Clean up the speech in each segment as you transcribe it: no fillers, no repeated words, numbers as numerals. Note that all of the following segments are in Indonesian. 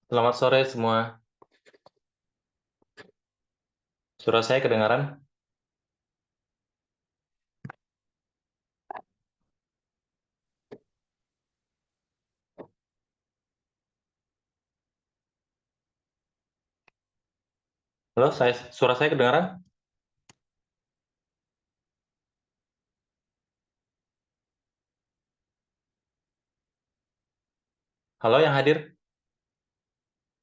Selamat sore semua. Suara saya kedengaran? Halo, suara saya kedengaran? Halo yang hadir?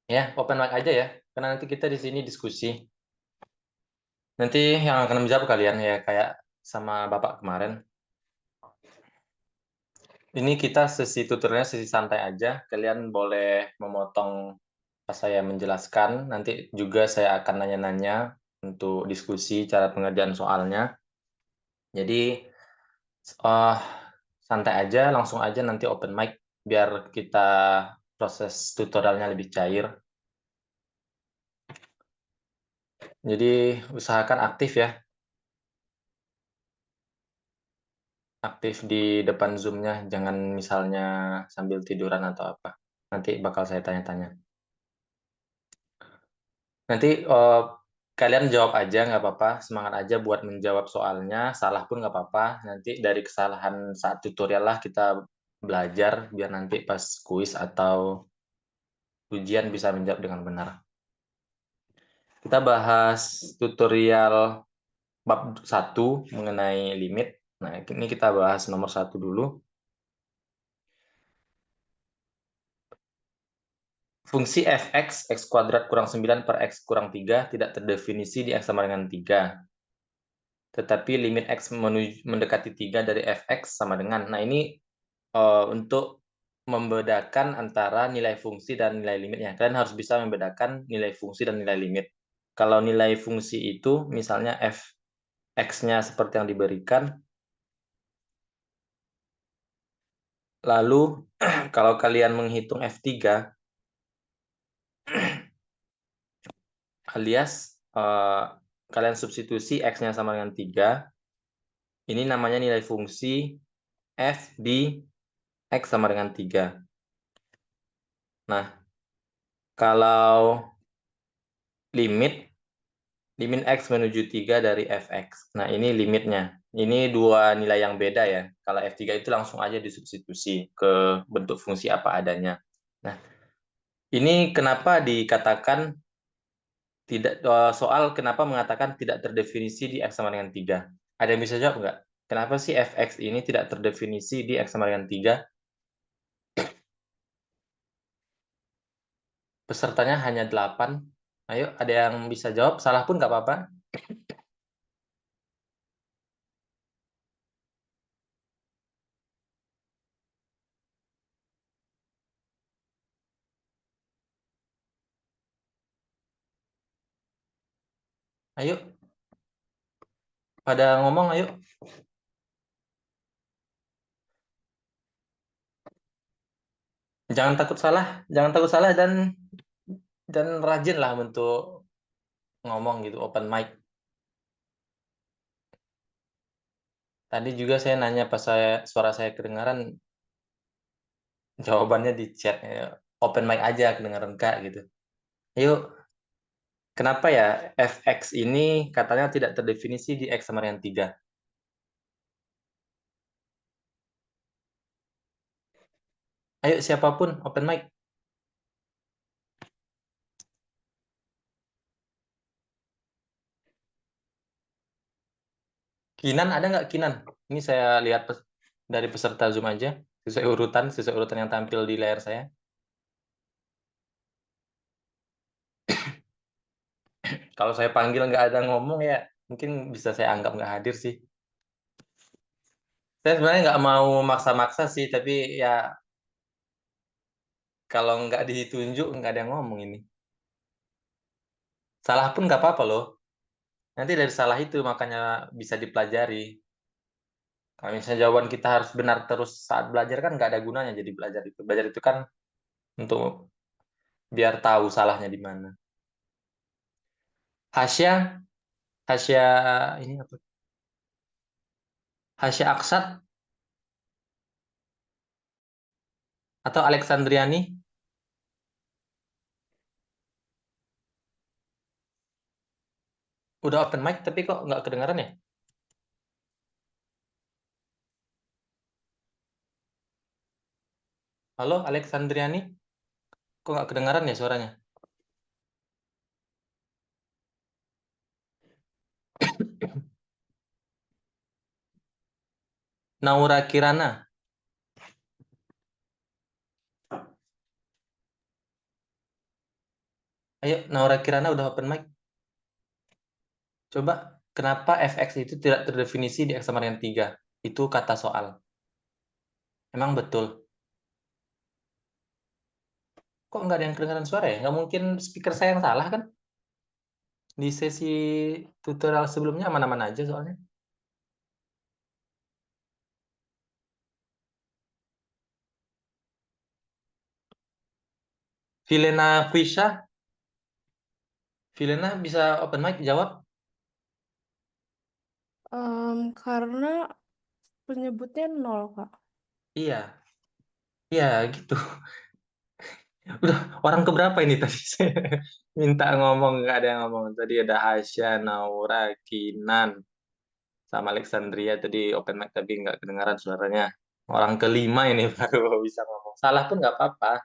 Ya, open mic aja ya. Karena nanti kita di sini diskusi. Nanti yang akan menjawab kalian ya kayak sama Bapak kemarin. Ini kita sesi tutorialnya sesi santai aja. Kalian boleh memotong pas saya menjelaskan. Nanti juga saya akan nanya-nanya untuk diskusi cara pengerjaan soalnya. Jadi eh santai aja, langsung aja nanti open mic biar kita proses tutorialnya lebih cair. Jadi usahakan aktif ya, aktif di depan Zoom-nya, jangan misalnya sambil tiduran atau apa. Nanti bakal saya tanya-tanya. Nanti kalian jawab aja nggak apa-apa, semangat aja buat menjawab soalnya, salah pun nggak apa-apa. Nanti dari kesalahan saat tutorial lah kita belajar biar nanti pas kuis atau ujian bisa menjawab dengan benar. Kita bahas tutorial bab 1 mengenai limit. Nah, ini kita bahas nomor 1 dulu. Fungsi fx, x kuadrat kurang 9 per x kurang 3 tidak terdefinisi di x sama dengan 3. Tetapi limit x mendekati 3 dari fx sama dengan. Nah, ini untuk membedakan antara nilai fungsi dan nilai limitnya. Kalian harus bisa membedakan nilai fungsi dan nilai limit. Kalau nilai fungsi itu, misalnya fx-nya seperti yang diberikan, lalu kalau kalian menghitung f3, alias kalian substitusi x-nya sama dengan 3, ini namanya nilai fungsi f di x sama dengan 3. Nah, kalau limit x menuju 3 dari fx. Nah, ini limitnya. Ini dua nilai yang beda ya. Kalau f3 itu langsung aja disubstitusi ke bentuk fungsi apa adanya. Nah, ini kenapa dikatakan tidak soal kenapa mengatakan tidak terdefinisi di x sama dengan 3. Ada yang bisa jawab nggak? Kenapa sih fx ini tidak terdefinisi di x sama dengan 3? Pesertanya hanya 8. Ayo, ada yang bisa jawab? Salah pun nggak apa-apa. Ayo, pada ngomong, ayo. Jangan takut salah dan rajin lah untuk ngomong gitu, open mic. Tadi juga saya nanya pas suara saya kedengaran, jawabannya di chat. Open mic aja kedengaran Kak gitu. Ayo, kenapa ya fx ini katanya tidak terdefinisi di x sama dengan 3? Ayo siapapun open mic. Kinan ada nggak Kinan? Ini saya lihat dari peserta Zoom aja, sesuai urutan yang tampil di layar saya. Kalau saya panggil nggak ada ngomong ya, mungkin bisa saya anggap nggak hadir sih. Saya sebenarnya nggak mau maksa-maksa sih, tapi ya kalau nggak ditunjuk nggak ada yang ngomong ini. Salah pun nggak apa-apa loh. Nanti dari salah itu makanya bisa dipelajari. Kalau misalnya jawaban kita harus benar terus saat belajar kan nggak ada gunanya jadi belajar itu. Belajar itu kan untuk biar tahu salahnya di mana. Hasya, Hasya ini apa? Hasya Aksat atau Alexandriani? Udah open mic tapi kok nggak kedengaran ya? Halo, Alexandriani? Kok nggak kedengaran ya suaranya? Naura Kirana. Ayo, Naura Kirana udah open mic. Coba, kenapa fx itu tidak terdefinisi di X sama dengan 3? Itu kata soal. Emang betul? Kok nggak ada yang kedengaran suara ya? Nggak mungkin speaker saya yang salah kan? Di sesi tutorial sebelumnya mana-mana aja soalnya. Vilena Fisha, Vilena bisa open mic jawab? Karena penyebutnya 0, Kak. Iya, iya gitu. Udah orang keberapa ini tadi? Saya minta ngomong nggak ada yang ngomong. Tadi ada Hasya, Naura, Kinan, sama Alexandria tadi open mic tapi nggak kedengaran suaranya. Orang kelima ini baru bisa ngomong. Salah pun nggak apa-apa.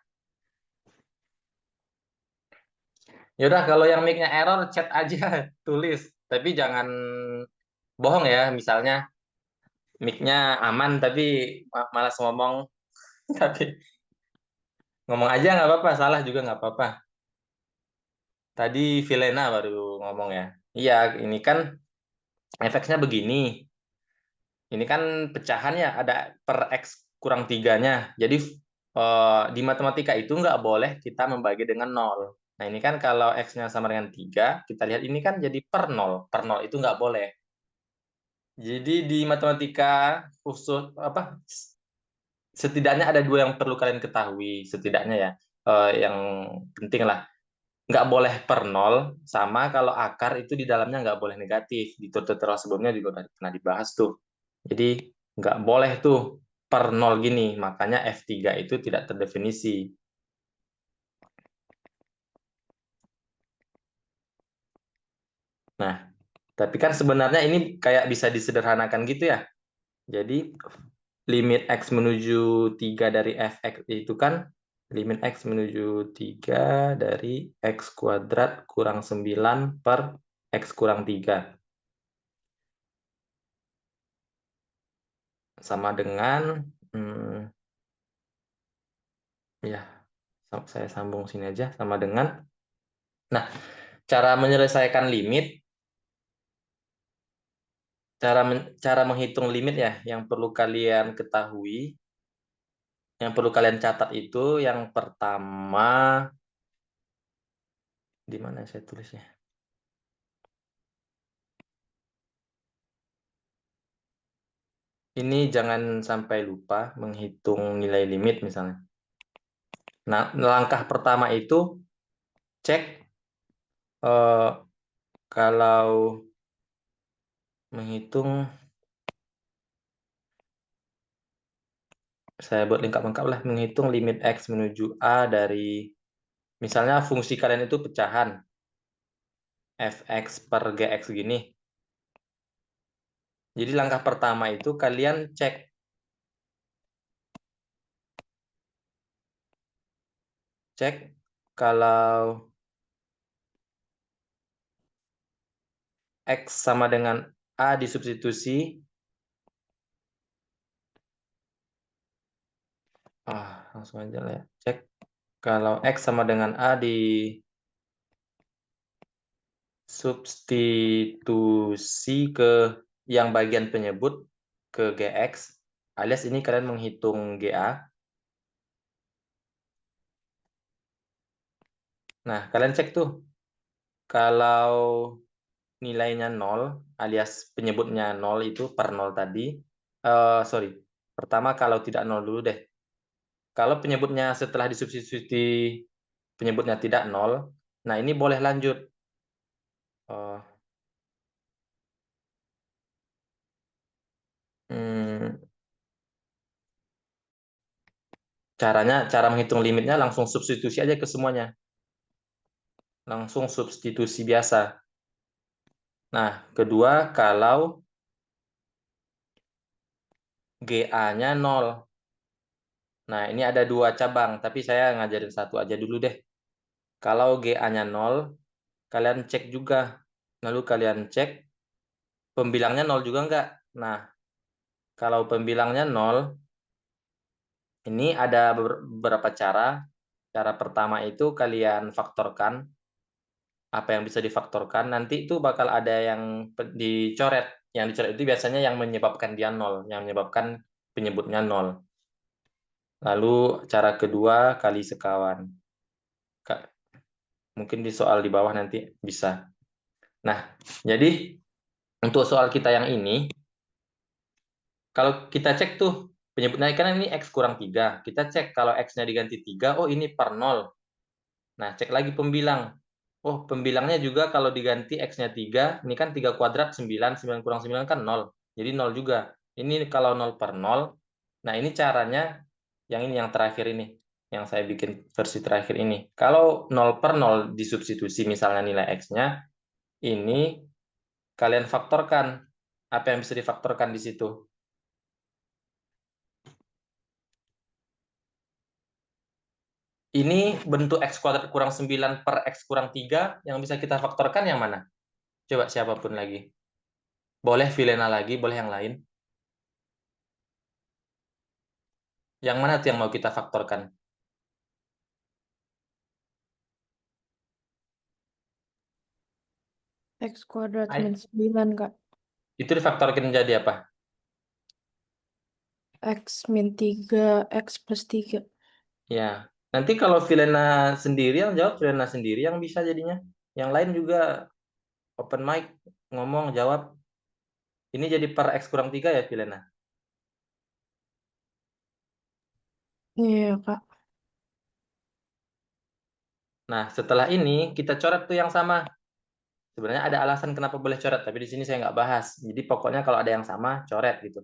Yaudah kalau yang mic-nya error chat aja, tulis. Tapi jangan bohong ya. Misalnya mic-nya aman tapi malas ngomong. Tapi ngomong aja nggak apa-apa. Salah juga nggak apa-apa. Tadi Vilena baru ngomong ya. Iya, ini kan efeknya begini. Ini kan pecahannya ada per X kurang tiganya. Jadi di matematika itu nggak boleh kita membagi dengan nol. Nah ini kan kalau X-nya sama dengan 3, kita lihat ini kan jadi per nol. Per nol itu nggak boleh. Jadi di matematika khusus apa setidaknya ada dua yang perlu kalian ketahui setidaknya ya. Yang penting lah nggak boleh per nol sama kalau akar itu di dalamnya nggak boleh negatif. Di tutorial sebelumnya juga udah pernah dibahas tuh. Jadi nggak boleh tuh per nol gini, makanya F3 itu tidak terdefinisi. Nah, tapi kan sebenarnya ini kayak bisa disederhanakan gitu ya. Jadi limit X menuju 3 dari Fx itu kan limit X menuju 3 dari X kuadrat kurang 9 per X kurang 3. Sama dengan, ya, saya sambung sini aja, sama dengan, nah, cara menyelesaikan limit, cara menghitung limit ya, yang perlu kalian ketahui, yang perlu kalian catat itu, yang pertama, di mana saya tulisnya? Ini jangan sampai lupa menghitung nilai limit misalnya. Nah, langkah pertama itu cek kalau menghitung, saya buat lengkap-lengkap lah, menghitung limit X menuju A dari, misalnya fungsi kalian itu pecahan, Fx per Gx gini. Jadi langkah pertama itu kalian cek kalau X sama dengan A disubstitusi. Langsung aja lah ya. Cek kalau X sama dengan A disubstitusi ke yang bagian penyebut ke Gx, alias ini kalian menghitung Ga. Nah, kalian cek tuh kalau nilainya 0 alias penyebutnya 0 itu per 0 tadi. Sorry, pertama kalau tidak 0 dulu deh. Kalau penyebutnya setelah disubstitusi penyebutnya tidak 0, nah ini boleh lanjut. Eh, hmm, cara menghitung limitnya langsung substitusi aja ke semuanya. Langsung substitusi biasa. Nah, kedua, kalau GA-nya 0. Nah, ini ada 2 cabang, tapi saya ngajarin satu aja dulu deh. Kalau GA-nya 0, kalian cek juga. Lalu kalian cek pembilangnya 0 juga enggak. Nah, kalau pembilangnya 0, ini ada beberapa cara. Cara pertama itu kalian faktorkan. Apa yang bisa difaktorkan, nanti itu bakal ada yang dicoret. Yang dicoret itu biasanya yang menyebabkan dia 0, yang menyebabkan penyebutnya 0. Lalu cara kedua, kali sekawan. Mungkin di soal di bawah nanti bisa. Nah, jadi untuk soal kita yang ini, kalau kita cek tuh, penyebutnya kan ini X kurang 3. Kita cek kalau X-nya diganti 3, oh ini per 0. Nah, cek lagi pembilang. Oh, pembilangnya juga kalau diganti X-nya 3, ini kan 3 kuadrat 9, 9 kurang 9 kan 0. Jadi 0 juga. Ini kalau 0 per 0, nah ini caranya, yang ini yang terakhir ini, yang saya bikin versi terakhir ini. Kalau 0 per 0 disubstitusi misalnya nilai X-nya, ini kalian faktorkan. Apa yang bisa difaktorkan di situ? Ini bentuk X kuadrat kurang 9 per X kurang 3, yang bisa kita faktorkan yang mana? Coba siapapun lagi. Boleh Vilena lagi, boleh yang lain. Yang mana tuh yang mau kita faktorkan? X kuadrat Ay, min 9, Kak. itu difaktorkan jadi apa? X min 3, X plus 3. Ya, nanti kalau Vilena sendiri yang jawab, Vilena sendiri yang bisa jadinya. Yang lain juga open mic, ngomong, jawab. Ini jadi per X kurang 3 ya, Vilena? Iya, Kak. Nah, setelah ini kita coret tuh yang sama. Sebenarnya ada alasan kenapa boleh coret, tapi di sini saya nggak bahas. Jadi pokoknya kalau ada yang sama, coret gitu.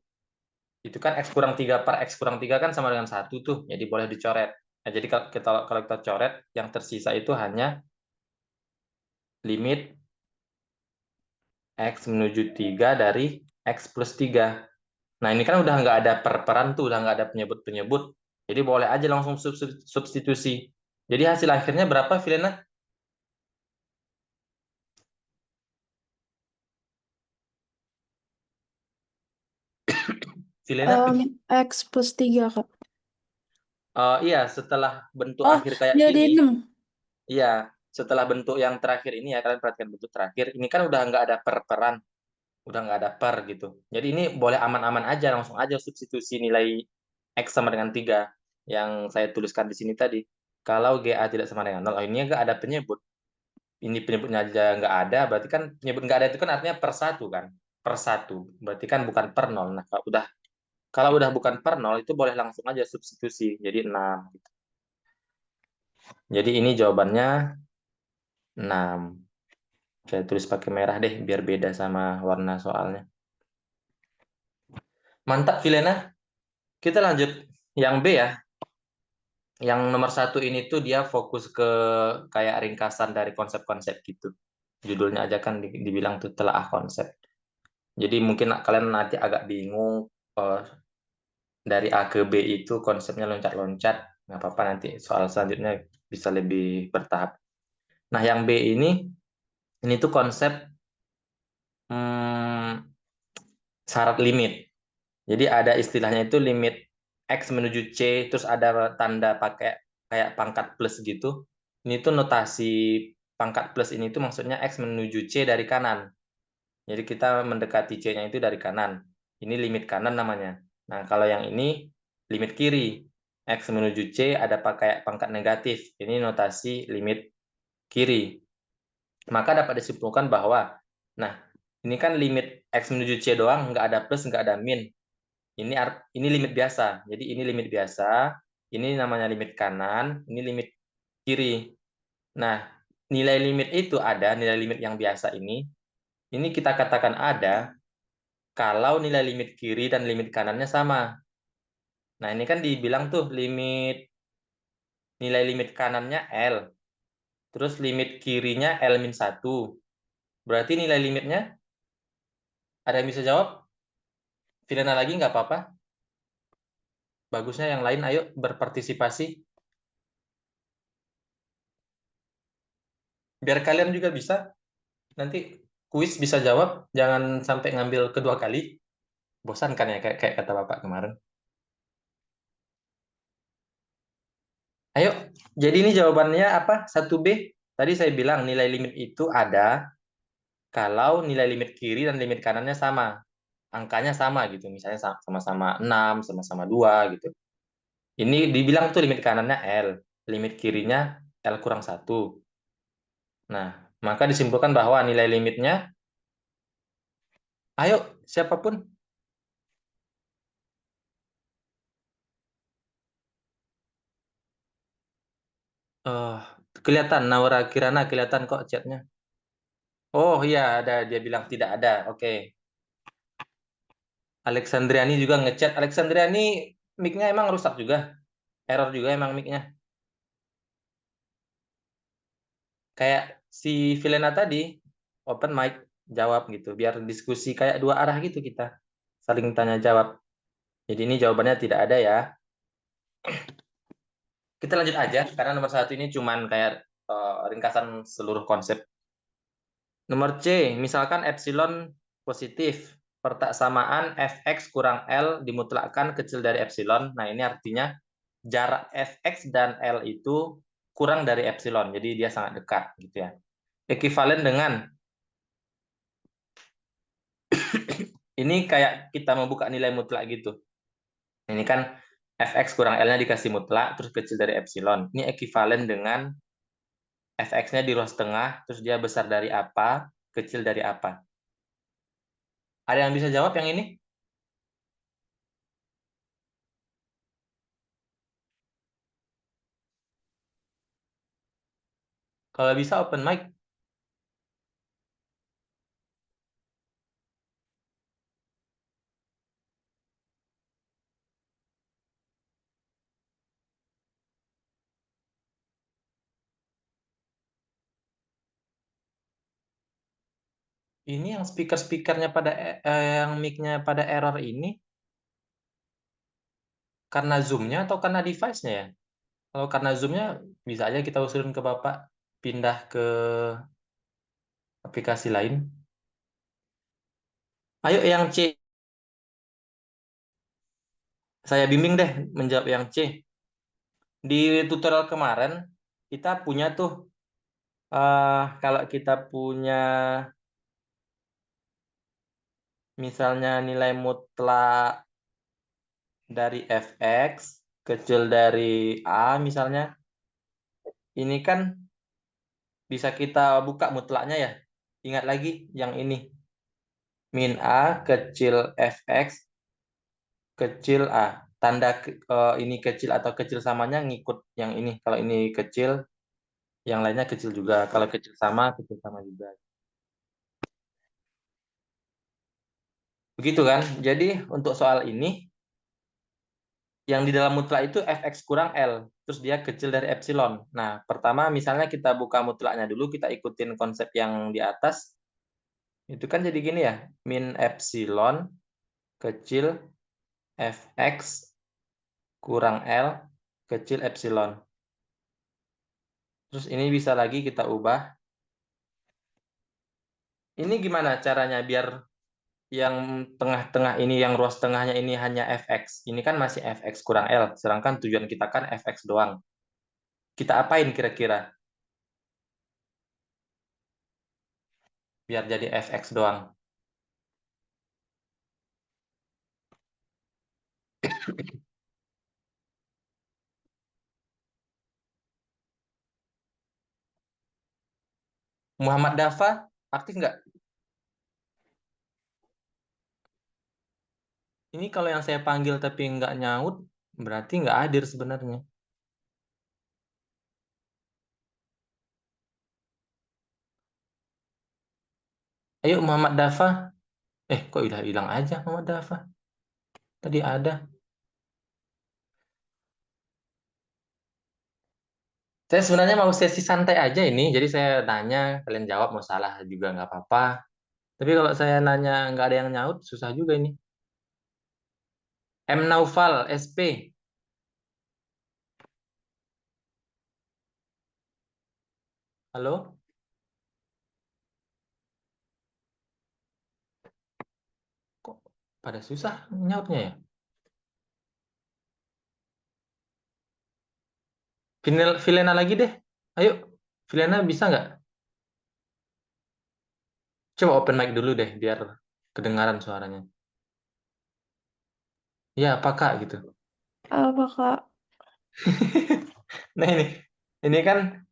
Itu kan X kurang 3 per X kurang 3 kan sama dengan 1 tuh, jadi boleh dicoret. Nah, jadi kalau kita coret, yang tersisa itu hanya limit X menuju 3 dari X plus 3. Nah, ini kan udah nggak ada perperan tuh, udah nggak ada penyebut-penyebut. Jadi boleh aja langsung substitusi. Jadi hasil akhirnya berapa, Vilena? Vilena? X plus 3, Kak. Iya, setelah bentuk Oh, akhir kayak jadi gini, 6. iya, setelah bentuk yang terakhir ini ya, kalian perhatikan bentuk terakhir, ini kan udah nggak ada perperan, udah nggak ada per gitu. Jadi ini boleh aman-aman aja, langsung aja substitusi nilai X sama dengan 3 yang saya tuliskan di sini tadi. Kalau GA tidak sama dengan 0, oh ini nggak ada penyebut. Ini penyebutnya aja nggak ada, berarti kan penyebut nggak ada itu kan artinya per 1 kan. Per 1, berarti kan bukan per 0. Nah, kalau udah bukan per 0, itu boleh langsung aja substitusi, jadi 6. Gitu. Jadi ini jawabannya 6. Saya tulis pakai merah deh, biar beda sama warna soalnya. Mantap, Vilena. Kita lanjut yang B ya. Yang nomor 1 ini tuh dia fokus ke kayak ringkasan dari konsep-konsep gitu. Judulnya aja kan dibilang tuh telaah konsep. Jadi mungkin kalian nanti agak bingung, dari A ke B itu konsepnya loncat-loncat. Nggak apa-apa, nanti soal selanjutnya bisa lebih bertahap. Nah, yang B ini tuh konsep hmm, syarat limit. Jadi ada istilahnya itu limit X menuju C, terus ada tanda pakai kayak pangkat plus gitu. Ini tuh notasi pangkat plus ini tuh maksudnya X menuju C dari kanan. Jadi kita mendekati C-nya itu dari kanan. Ini limit kanan namanya. Nah, kalau yang ini limit kiri. X menuju C ada pakai pangkat negatif. Ini notasi limit kiri. Maka dapat disimpulkan bahwa, nah, ini kan limit X menuju C doang, nggak ada plus, nggak ada min. Ini limit biasa. Jadi ini limit biasa, ini namanya limit kanan, ini limit kiri. Nah, nilai limit itu ada, nilai limit yang biasa ini kita katakan ada kalau nilai limit kiri dan limit kanannya sama. Nah, ini kan dibilang tuh nilai limit kanannya L, terus limit kirinya L-1. Berarti nilai limitnya Ada yang bisa jawab? Filena lagi nggak apa-apa. Bagusnya yang lain, ayo berpartisipasi. Biar kalian juga bisa. Nanti kuis bisa jawab. Jangan sampai ngambil kedua kali. Bosan kan ya, kayak kata Bapak kemarin. Ayo, jadi ini jawabannya apa? 1B. Tadi saya bilang nilai limit itu ada kalau nilai limit kiri dan limit kanannya sama. Angkanya sama gitu. Misalnya sama-sama 6, sama-sama 2 gitu. Ini dibilang tuh limit kanannya L, limit kirinya L kurang 1. Nah, maka disimpulkan bahwa nilai limitnya, ayo siapapun, eh kelihatan, Naura Kirana kelihatan kok chatnya. Oh iya, ada, dia bilang tidak ada. Oke. Alexandriani juga ngechat. Alexandriani mic-nya emang rusak juga. Error juga emang mic-nya. Kayak si Vilena tadi, open mic, jawab gitu. Biar diskusi kayak dua arah gitu kita. Saling tanya jawab. Jadi ini jawabannya tidak ada ya. Kita lanjut aja, karena nomor satu ini cuman kayak ringkasan seluruh konsep. Nomor C, misalkan epsilon positif. Persamaan fx kurang L dimutlakkan kecil dari epsilon. Nah, ini artinya jarak fx dan L itu kurang dari epsilon. Jadi dia sangat dekat gitu ya. Ekivalen dengan, ini kayak kita membuka nilai mutlak gitu. Ini kan fx kurang L-nya dikasih mutlak, terus kecil dari epsilon. Ini ekivalen dengan fx-nya di ruas tengah, terus dia besar dari apa, kecil dari apa. Ada yang bisa jawab yang ini? Kalau bisa open mic. Ini yang speaker-speakernya pada yang mic-nya pada error ini karena Zoom-nya atau karena device-nya ya? Kalau karena Zoom-nya bisa aja kita usulin ke Bapak pindah ke aplikasi lain. Ayo yang C, saya bimbing deh menjawab yang C. Di tutorial kemarin kita punya tuh kalau kita punya misalnya nilai mutlak dari fx kecil dari a misalnya, ini kan bisa kita buka mutlaknya ya. Ingat lagi yang ini. Min A kecil fx kecil A. Tanda ini kecil atau kecil samanya ngikut yang ini. Kalau ini kecil, yang lainnya kecil juga. Kalau kecil sama juga. Begitu kan? Jadi untuk soal ini, yang di dalam mutlak itu fx kurang L. Terus dia kecil dari epsilon. Nah, pertama misalnya kita buka mutlaknya dulu, kita ikutin konsep yang di atas. Itu kan jadi gini ya. Min epsilon kecil fx kurang L kecil epsilon. Terus ini bisa lagi kita ubah. Ini gimana caranya biar yang tengah-tengah ini, yang ruas tengahnya ini hanya fx. Ini kan masih fx kurang L, sedangkan tujuan kita kan fx doang. Kita apain kira-kira biar jadi fx doang? Muhammad Dafa aktif nggak? Ini kalau yang saya panggil tapi nggak nyaut, berarti nggak hadir sebenarnya. Ayo Muhammad Dafa. Kok udah hilang aja Muhammad Dafa? Tadi ada. Saya sebenarnya mau sesi santai aja ini, jadi saya tanya, kalian jawab, mau salah juga nggak apa-apa. Tapi kalau saya nanya nggak ada yang nyaut, susah juga ini. M. Naufal, SP. Halo? Kok pada susah nyautnya ya? Vilena lagi deh. Ayo, Vilena bisa nggak? Coba open mic dulu deh, biar kedengaran suaranya. Ya, apa Kak gitu. Apa, Kak? Nah ini kan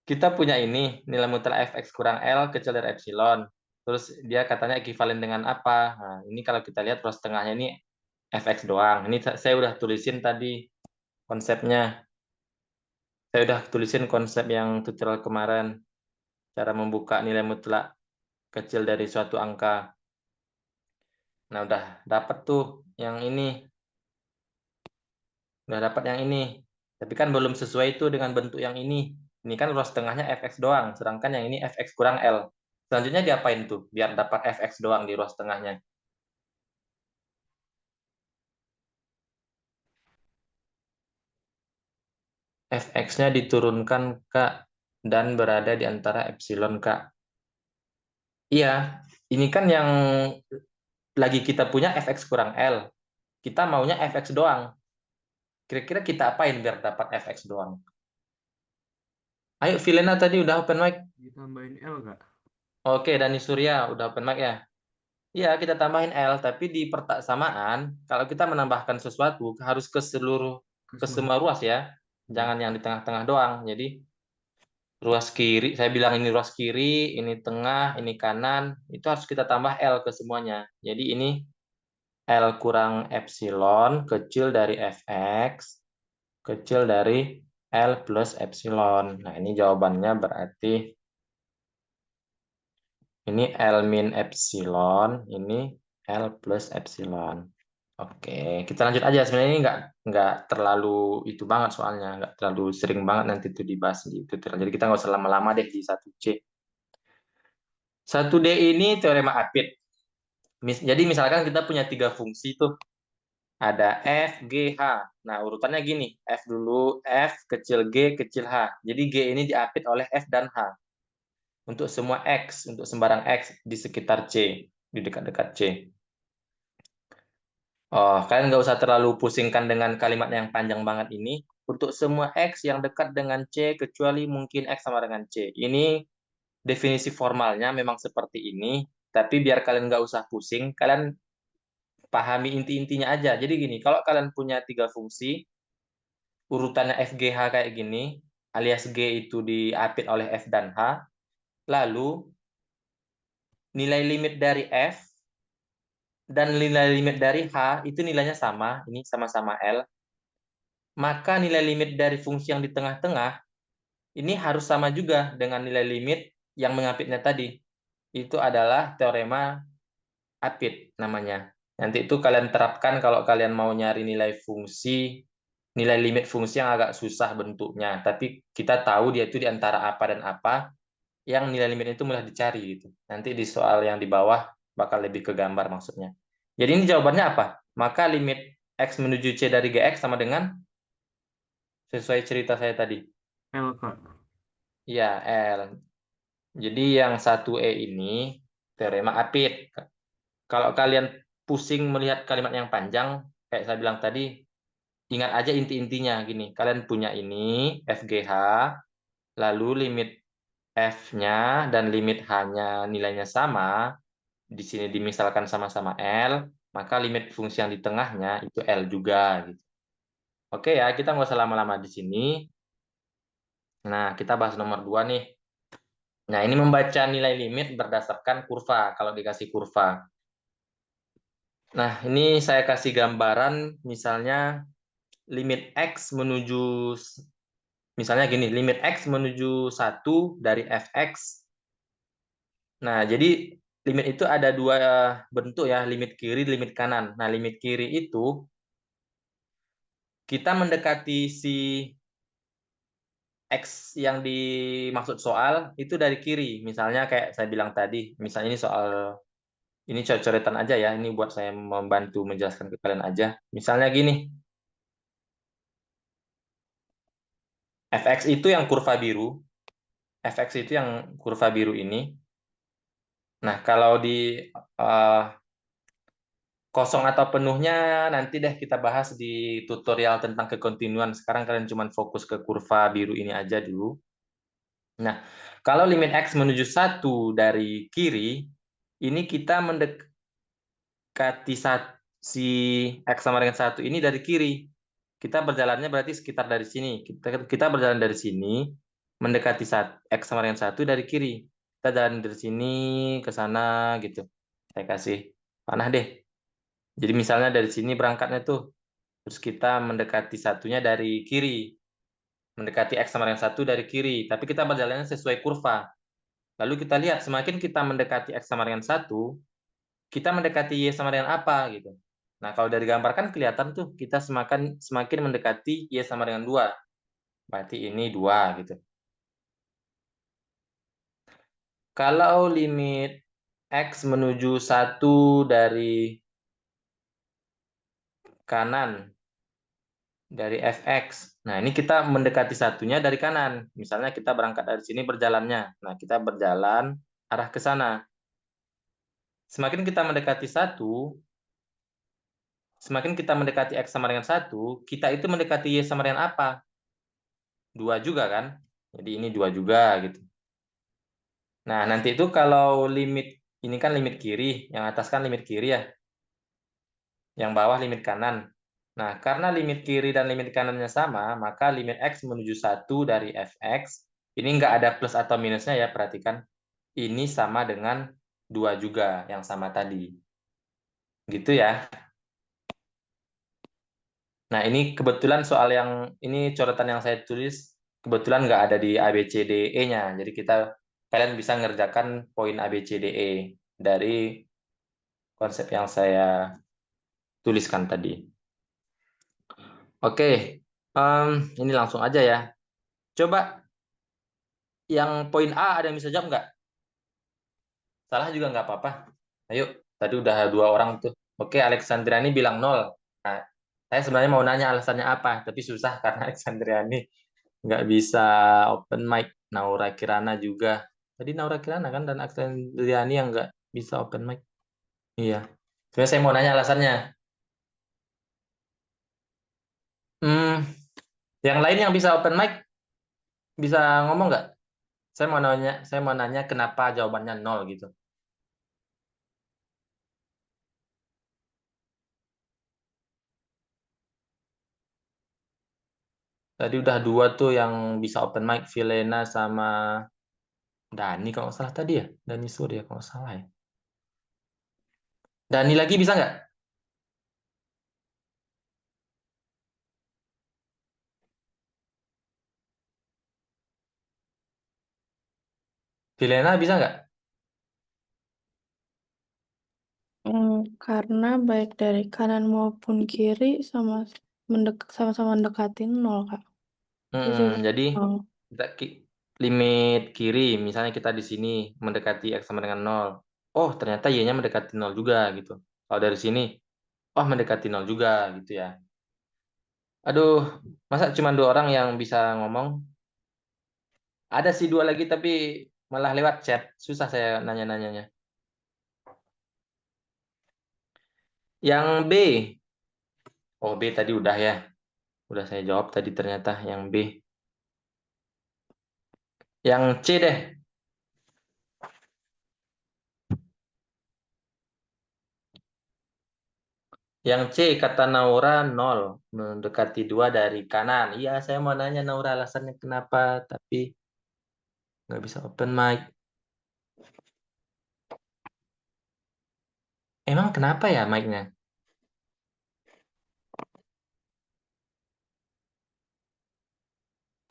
kita punya ini, nilai mutlak fx kurang L kecil dari epsilon. Terus dia katanya ekivalen dengan apa? Nah, ini kalau kita lihat ruas tengahnya ini fx doang. Ini saya udah tulisin tadi konsepnya. Saya udah tulisin konsep yang tutorial kemarin. Cara membuka nilai mutlak kecil dari suatu angka. Nah, udah dapat tuh yang ini. Udah dapat yang ini. Tapi kan belum sesuai itu dengan bentuk yang ini. Ini kan ruas tengahnya fx doang, sedangkan yang ini fx kurang L. Selanjutnya diapain tuh biar dapat fx doang di ruas tengahnya? Fx-nya diturunkan Kak dan berada di antara epsilon Kak. Iya, ini kan yang lagi kita punya fx kurang L. Kita maunya fx doang. Kira-kira kita apain biar dapat fx doang? Ayo, Vilena tadi udah open mic. Ditambahin L nggak? Oke, Dani Surya udah open mic ya? Iya, kita tambahin L, tapi di persamaan, kalau kita menambahkan sesuatu, harus ke semua ruas ya. Iya. Jangan yang di tengah-tengah doang. Jadi, ruas kiri, saya bilang ini ruas kiri, ini tengah, ini kanan, itu harus kita tambah L ke semuanya. Jadi, ini L kurang epsilon kecil dari fx, kecil dari L plus epsilon. Nah, ini jawabannya berarti ini L min epsilon, ini L plus epsilon. Oke, kita lanjut aja. Sebenarnya ini nggak terlalu itu banget soalnya, nggak terlalu sering banget nanti itu dibahas di tutorial. Jadi kita nggak usah lama-lama deh di 1C. 1D ini teorema Apit. Jadi misalkan kita punya tiga fungsi tuh. Ada F, G, H. Nah, urutannya gini. F dulu, F kecil G kecil H. Jadi G ini diapit oleh F dan H. Untuk semua X, untuk sembarang X di sekitar C, di dekat-dekat C. Oh, kalian nggak usah terlalu pusingkan dengan kalimat yang panjang banget ini. Untuk semua X yang dekat dengan C, kecuali mungkin X sama dengan C. Ini definisi formalnya memang seperti ini, tapi biar kalian nggak usah pusing, kalian pahami inti-intinya aja. Jadi gini, kalau kalian punya tiga fungsi, urutannya F, G, H kayak gini, alias G itu diapit oleh F dan H, lalu nilai limit dari F dan nilai limit dari H itu nilainya sama, ini sama-sama L, maka nilai limit dari fungsi yang di tengah-tengah ini harus sama juga dengan nilai limit yang mengapitnya tadi. Itu adalah teorema apit namanya. Nanti itu kalian terapkan kalau kalian mau nyari nilai fungsi, nilai limit fungsi yang agak susah bentuknya. Tapi kita tahu dia itu di antara apa dan apa, yang nilai limit itu mudah dicari gitu. Nanti di soal yang di bawah bakal lebih ke gambar maksudnya. Jadi ini jawabannya apa? Maka limit X menuju C dari GX sama dengan sesuai cerita saya tadi. L Kak. Ya, L. Jadi yang 1E ini teorema apit. Kalau kalian pusing melihat kalimat yang panjang, kayak saya bilang tadi, ingat aja inti-intinya gini. Kalian punya ini, FGH, lalu limit F-nya dan limit H-nya nilainya sama, di sini dimisalkan sama-sama L, maka limit fungsi yang di tengahnya itu L juga. Gitu. Oke ya, kita nggak usah lama-lama di sini. Nah, kita bahas nomor 2 nih. Nah, ini membaca nilai limit berdasarkan kurva, kalau dikasih kurva. Nah, ini saya kasih gambaran, misalnya limit X menuju, misalnya gini, limit X menuju 1 dari fx. Nah, jadi limit itu ada dua bentuk ya, limit kiri, limit kanan. Nah, limit kiri itu, kita mendekati si X yang dimaksud soal itu dari kiri. Misalnya kayak saya bilang tadi, misalnya ini soal, ini coret-coretan aja ya, ini buat saya membantu menjelaskan ke kalian aja. Misalnya gini, fx itu yang kurva biru, fx itu yang kurva biru ini. Nah, kalau di eh, kosong atau penuhnya nanti deh kita bahas di tutorial tentang kekontinuan. Sekarang kalian cuma fokus ke kurva biru ini aja dulu. Nah, kalau limit X menuju 1 dari kiri, ini kita mendekati si X sama dengan 1 ini dari kiri. Kita berjalannya berarti sekitar dari sini. Kita berjalan dari sini, mendekati X sama dengan 1 dari kiri. Kita jalan dari sini ke sana gitu. Saya kasih panah deh. Jadi misalnya dari sini berangkatnya tuh, terus kita mendekati satunya dari kiri, mendekati X sama dengan 1 dari kiri, tapi kita berjalannya sesuai kurva. Lalu kita lihat semakin kita mendekati X sama dengan 1, kita mendekati Y sama dengan apa gitu. Nah, kalau dari gambar kan kelihatan tuh kita semakin mendekati Y sama dengan 2. Berarti ini 2 gitu. Kalau limit X menuju 1 dari kanan, dari fx. Nah, ini kita mendekati satunya dari kanan. Misalnya kita berangkat dari sini berjalannya. Nah, kita berjalan arah ke sana. Semakin kita mendekati 1, semakin kita mendekati X sama dengan 1, kita itu mendekati Y sama dengan apa? 2 juga kan? Jadi ini 2 juga gitu. Nah, nanti itu kalau limit, ini kan limit kiri, yang atas kan limit kiri ya. Yang bawah limit kanan. Nah, karena limit kiri dan limit kanannya sama, maka limit X menuju 1 dari fx, ini nggak ada plus atau minusnya ya, perhatikan. Ini sama dengan 2 juga, yang sama tadi. Gitu ya. Nah, ini kebetulan soal yang, ini coretan yang saya tulis, kebetulan nggak ada di ABCDE-nya. Jadi kalian bisa ngerjakan poin ABCDE dari konsep yang saya tuliskan tadi. Oke, ini langsung aja ya. Coba yang poin A ada yang bisa jawab nggak? Salah juga nggak apa-apa. Ayo, tadi udah 2 orang tuh. Oke, Alexandriani bilang 0. Nah, saya sebenarnya mau nanya alasannya apa, tapi susah karena Alexandriani nggak bisa open mic. Naura Kirana juga. Tadi Naura Kirana kan dan Alexandriani yang nggak bisa open mic. Iya. Sebenarnya saya mau nanya alasannya. Hmm, yang lain yang bisa open mic bisa ngomong nggak? Saya mau nanya kenapa jawabannya 0 gitu. Tadi udah 2 tuh yang bisa open mic, Vilena sama Dani kalau nggak salah tadi ya. Dani Surya kalau nggak salah ya. Dani lagi bisa nggak? Vilena bisa nggak? Karena baik dari kanan maupun kiri sama-sama mendekati 0, Kak. Itu jadi Jadi 0. limit kiri, misalnya kita di sini mendekati X sama dengan 0. Oh, ternyata Y-nya mendekati 0 juga gitu. Kalau dari sini, oh mendekati 0 juga gitu ya. Aduh, masa cuma 2 orang yang bisa ngomong? Ada sih 2 lagi tapi malah lewat chat. Susah saya nanya-nanyanya. Yang B. Oh, B tadi udah ya. Udah saya jawab tadi ternyata yang B. Yang C deh. Yang C kata Naura 0. Mendekati 2 dari kanan. Iya, saya mau nanya Naura alasannya kenapa. Tapi nggak bisa open mic. Emang kenapa ya mic-nya?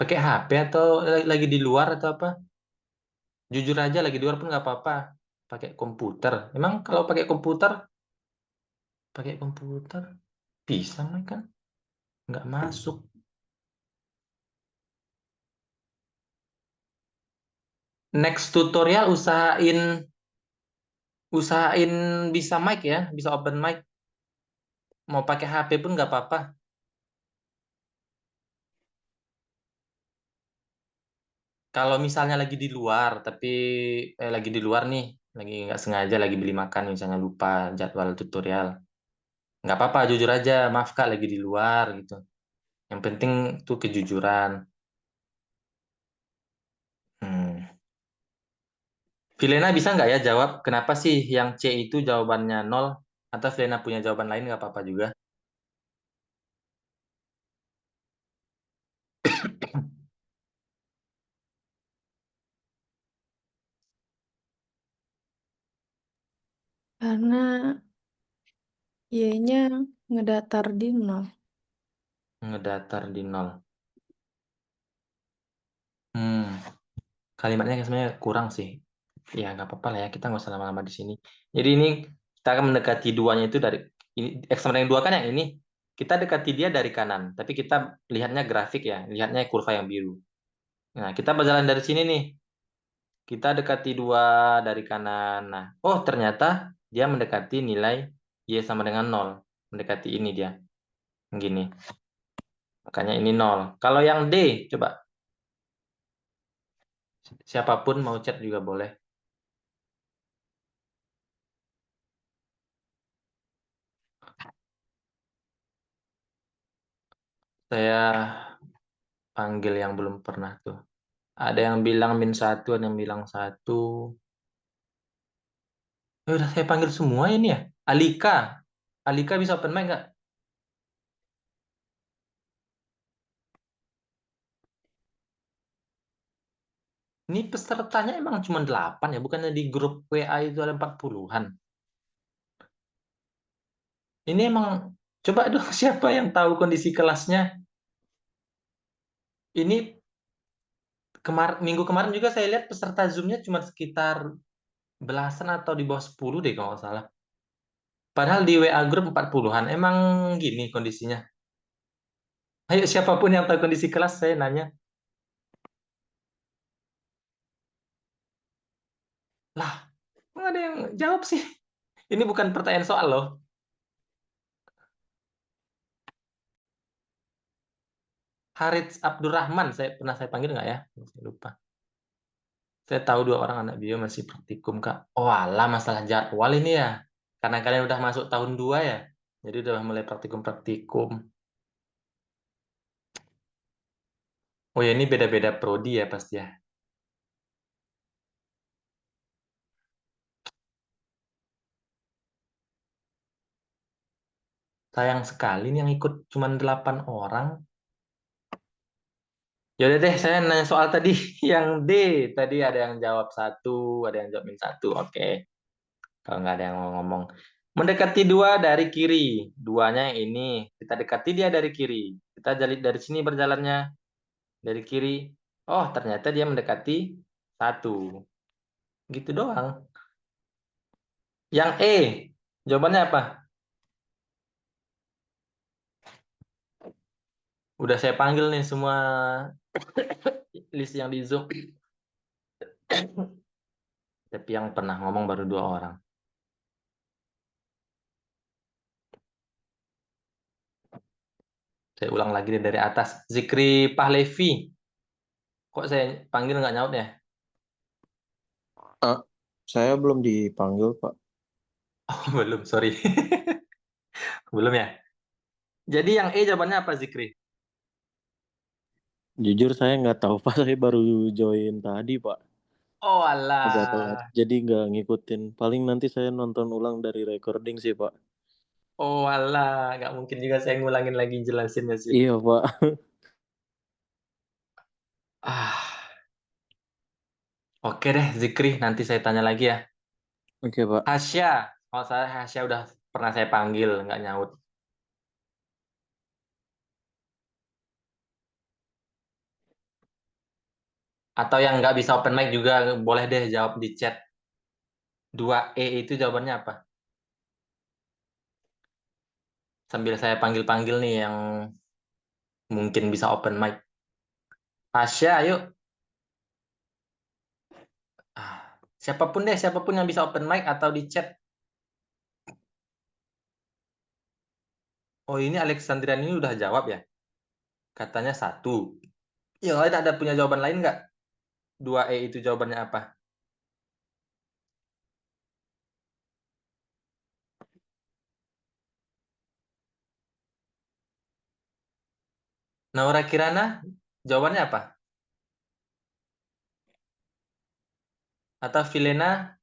Pakai HP atau lagi di luar atau apa? Jujur aja lagi di luar pun nggak apa-apa. Pakai komputer. Emang kalau pakai komputer bisa mic kan? Nggak masuk. Next tutorial usahain bisa mic ya, bisa open mic. Mau pakai HP pun nggak apa-apa. Kalau misalnya lagi di luar, tapi lagi di luar nih, lagi nggak sengaja lagi beli makan, misalnya lupa jadwal tutorial, nggak apa-apa, jujur aja, maaf kak, lagi di luar gitu. Yang penting tuh kejujuran. Hmm. Vilena bisa nggak ya jawab kenapa sih yang C itu jawabannya nol? Atau Vilena punya jawaban lain nggak apa-apa juga. Karena Y-nya ngedatar di 0. Ngedatar di nol. Hmm. Kalimatnya sebenarnya kurang sih. Ya nggak apa-apa lah ya, kita nggak usah lama-lama di sini. Jadi ini kita akan mendekati duanya itu dari ini X sama dengan 2 kan yang ini. Kita dekati dia dari kanan, tapi kita lihatnya grafik ya, lihatnya kurva yang biru. Nah, kita berjalan dari sini nih. Kita dekati 2 dari kanan. Nah, oh ternyata dia mendekati nilai Y sama dengan nol. Mendekati ini dia. Gini. Makanya ini nol. Kalau yang D, coba. Siapapun mau chat juga boleh. Saya panggil yang belum pernah tuh. Ada yang bilang -1, ada yang bilang 1. Ya udah saya panggil semua ini ya. Alika. Alika bisa open mic nggak? Ini pesertanya emang cuma 8 ya, bukannya di grup WA itu ada 40-an. Ini emang, coba dong siapa yang tahu kondisi kelasnya. Ini minggu kemarin juga saya lihat peserta Zoom-nya cuma sekitar belasan atau di bawah 10 deh kalau nggak salah. Padahal di WA grup 40-an. Emang gini kondisinya. Ayo siapapun yang tahu kondisi kelas saya nanya. Lah, nggak ada yang jawab sih. Ini bukan pertanyaan soal loh. Harits Abdurrahman, saya panggil nggak ya? Saya lupa. Saya tahu 2 orang anak bio masih praktikum, Kak. Oh alah, masalah jadwal ini ya. Karena kalian udah masuk tahun 2 ya. Jadi udah mulai praktikum-praktikum. Oh ya, ini beda-beda prodi ya pasti ya. Sayang sekali nih yang ikut cuma 8 orang. Ya udah deh, saya nanya soal tadi yang D. Tadi ada yang jawab 1, ada yang jawab -1. Oke. Kalau nggak ada yang mau ngomong. Mendekati 2 dari kiri. Duanya yang ini. Kita dekati dia dari kiri. Kita dari sini berjalannya dari kiri. Oh, ternyata dia mendekati 1. Gitu doang. Yang E. Jawabannya apa? Udah saya panggil nih semua list yang di Zoom. Tapi yang pernah ngomong baru 2 orang. Saya ulang lagi dari atas. Zikri Pahlevi. Kok saya panggil nggak nyaut ya? Ah, saya belum dipanggil, Pak. Oh, belum, sorry. Belum ya? Jadi yang E jawabannya apa, Zikri? Jujur saya nggak tahu, Pak. Saya baru join tadi, Pak. Oh, Agak telat. alah. Jadi nggak ngikutin. Paling nanti saya nonton ulang dari recording sih, Pak. Oh, alah. Nggak mungkin juga saya ngulangin lagi jelasinnya sih. Iya, Pak. Ah, oke deh, Zikri. Nanti saya tanya lagi ya. Oke, Pak. Hasya. Kalau saya Hasya udah pernah saya panggil, nggak nyaut. Atau yang nggak bisa open mic juga, boleh deh jawab di chat. 2E itu jawabannya apa? Sambil saya panggil-panggil nih yang mungkin bisa open mic. Hasya, ayo. Siapapun yang bisa open mic atau di chat. Oh, ini Alexandrian ini udah jawab ya? Katanya 1. Yang lain ada punya jawaban lain nggak? 2E itu jawabannya apa? Naura Kirana, jawabannya apa? Atau Vilena,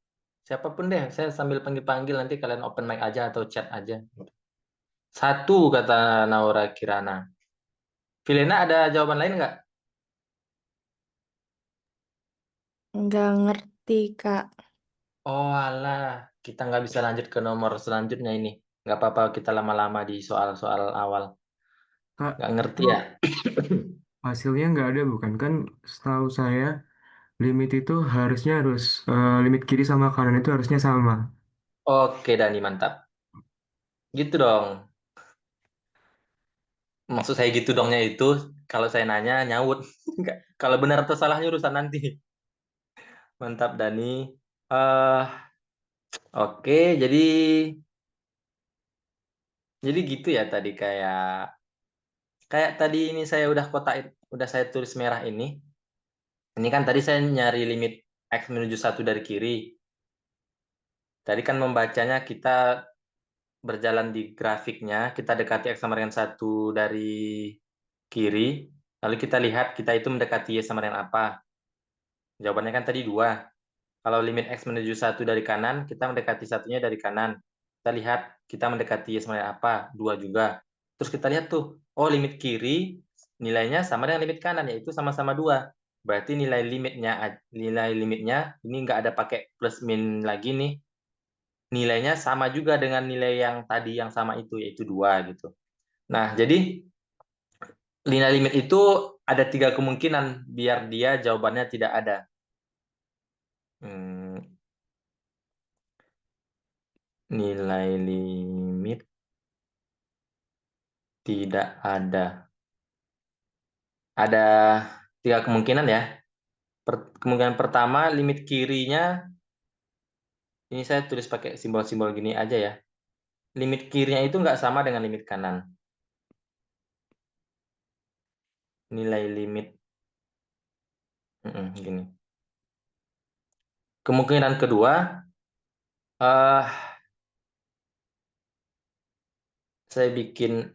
siapapun deh, saya sambil panggil-panggil, nanti kalian open mic aja atau chat aja. 1 kata Naura Kirana. Vilena ada jawaban lain nggak? Nggak ngerti, Kak. Oh alah, kita nggak bisa lanjut ke nomor selanjutnya ini. Nggak apa-apa kita lama-lama di soal-soal awal. Kak, Nggak ngerti itu ya? hasilnya nggak ada bukan? Kan setahu saya limit itu limit kiri sama kanan itu harusnya sama. Oke Dani, mantap. Gitu dong. Maksud saya gitu dongnya itu, kalau saya nanya nyaut. Nggak. Kalau benar atau salahnya urusan nanti. Mantap Dani. eh oke, jadi gitu ya tadi kayak tadi ini saya udah kotak, udah saya tulis merah ini. Ini kan tadi saya nyari limit x menuju 1 dari kiri. Tadi kan membacanya kita berjalan di grafiknya, kita dekati x sama dengan 1 dari kiri, lalu kita lihat kita itu mendekati y sama dengan apa. Jawabannya kan tadi 2. Kalau limit x menuju 1 dari kanan, kita mendekati satunya dari kanan. Kita lihat kita mendekati y sama dengan apa, 2 juga. Terus kita lihat tuh, oh limit kiri nilainya sama dengan limit kanan, yaitu sama-sama 2. Berarti nilai limitnya ini nggak ada pakai plus min lagi nih. Nilainya sama juga dengan nilai yang tadi yang sama itu, yaitu 2 gitu. Nah, jadi nilai limit itu ada 3 kemungkinan biar dia jawabannya tidak ada. Nilai limit tidak ada. Ada 3 kemungkinan ya. Kemungkinan pertama, limit kirinya, ini saya tulis pakai simbol-simbol gini aja ya. Limit kirinya itu nggak sama dengan limit kanan. Nilai limit, gini. Kemungkinan kedua, eh saya bikin,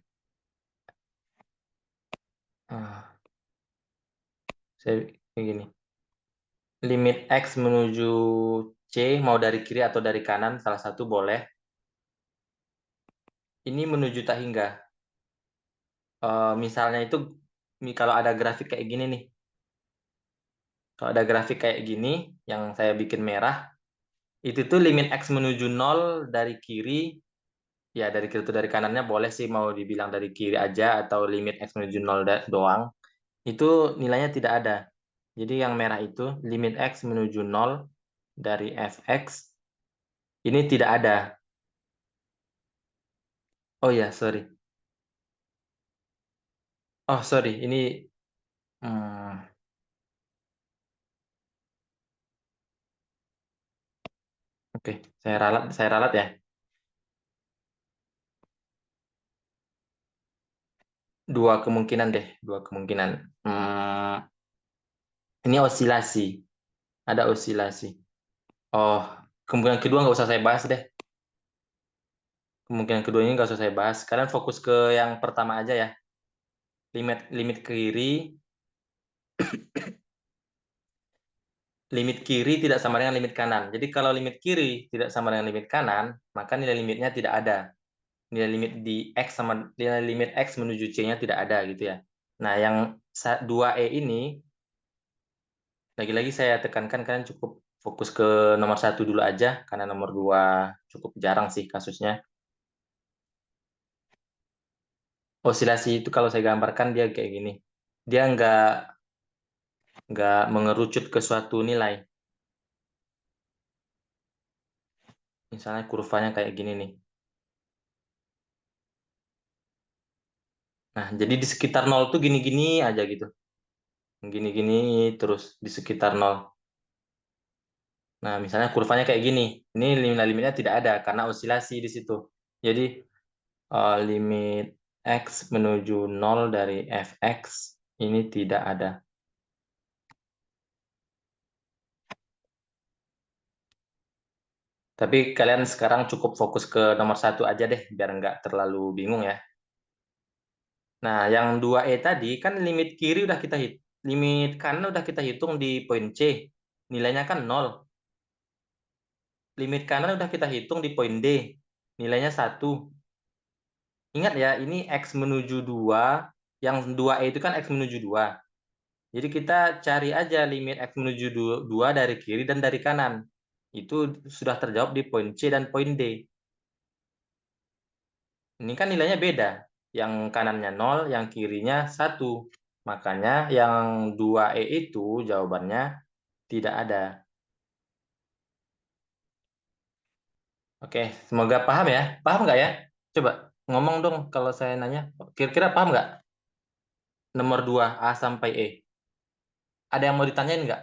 saya bikin gini. Limit X menuju C, mau dari kiri atau dari kanan, salah satu boleh. Ini menuju tak hingga. Misalnya itu, kalau ada grafik kayak gini nih. Kalau ada grafik kayak gini, yang saya bikin merah, itu tuh limit X menuju 0 dari kiri, ya dari kiri atau dari kanannya boleh sih, mau dibilang dari kiri aja, atau limit X menuju 0 doang. Itu nilainya tidak ada. Jadi yang merah itu, limit X menuju 0 dari fx, ini tidak ada. Oh ya, sorry. Oh, sorry. Ini oke, saya ralat ya. 2 kemungkinan deh, 2 kemungkinan. Ini osilasi. Ada osilasi. Oh, kemungkinan kedua nggak usah saya bahas deh. Kemungkinan kedua ini nggak usah saya bahas. Kalian fokus ke yang pertama aja ya. Limit kiri tidak sama dengan limit kanan. Jadi kalau limit kiri tidak sama dengan limit kanan, maka nilai limitnya tidak ada. Nilai limit x menuju c-nya tidak ada gitu ya. Nah, yang 2e ini lagi-lagi saya tekankan kalian cukup fokus ke nomor 1 dulu aja, karena nomor 2 cukup jarang sih kasusnya. Osilasi itu kalau saya gambarkan dia kayak gini. Dia nggak mengerucut ke suatu nilai. Misalnya kurvanya kayak gini nih. Nah, jadi di sekitar 0 tuh gini-gini aja gitu. Gini-gini terus di sekitar 0. Nah, misalnya kurvanya kayak gini. Ini limitnya tidak ada karena osilasi di situ. Jadi limit X menuju 0 dari fx ini tidak ada. Tapi kalian sekarang cukup fokus ke nomor 1 aja deh, biar nggak terlalu bingung ya. Nah, yang 2E tadi kan limit kiri udah kita limit kanan udah kita hitung di poin C. Nilainya kan 0. Limit kanan udah kita hitung di poin D. Nilainya 1. Ingat ya, ini X menuju 2. Yang 2E itu kan X menuju 2. Jadi kita cari aja limit X menuju 2 dari kiri dan dari kanan. Itu sudah terjawab di poin C dan poin D. Ini kan nilainya beda. Yang kanannya 0, yang kirinya 1. Makanya yang 2E itu jawabannya tidak ada. Oke, semoga paham ya. Paham nggak ya? Coba ngomong dong kalau saya nanya. Kira-kira paham nggak? Nomor 2, A sampai E. Ada yang mau ditanyain nggak?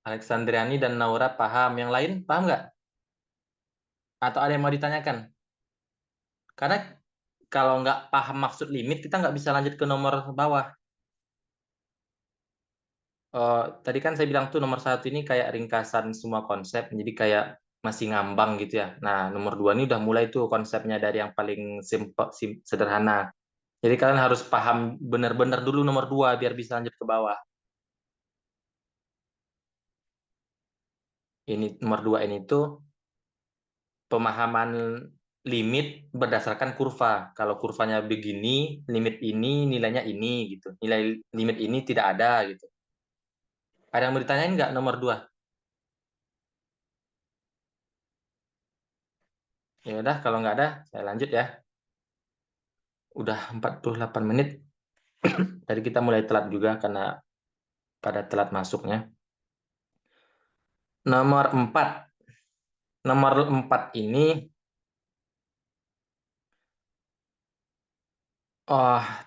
Alexandriani dan Naura paham. Yang lain paham nggak? Atau ada yang mau ditanyakan? Karena kalau nggak paham maksud limit, kita nggak bisa lanjut ke nomor bawah. Tadi kan saya bilang tuh nomor 1 ini kayak ringkasan semua konsep, jadi kayak masih ngambang gitu ya. Nah, nomor 2 ini udah mulai tuh konsepnya dari yang paling simple, sederhana. Jadi kalian harus paham benar-benar dulu nomor 2 biar bisa lanjut ke bawah. Ini nomor 2 ini tuh pemahaman limit berdasarkan kurva. Kalau kurvanya begini, limit ini nilainya ini gitu. Nilai limit ini tidak ada gitu. Ada yang mau ditanyain nggak nomor 2? Ya udah, kalau nggak ada, saya lanjut ya. Udah 48 menit. Tadi kita mulai telat juga karena pada telat masuknya. Nomor 4. Nomor 4 ini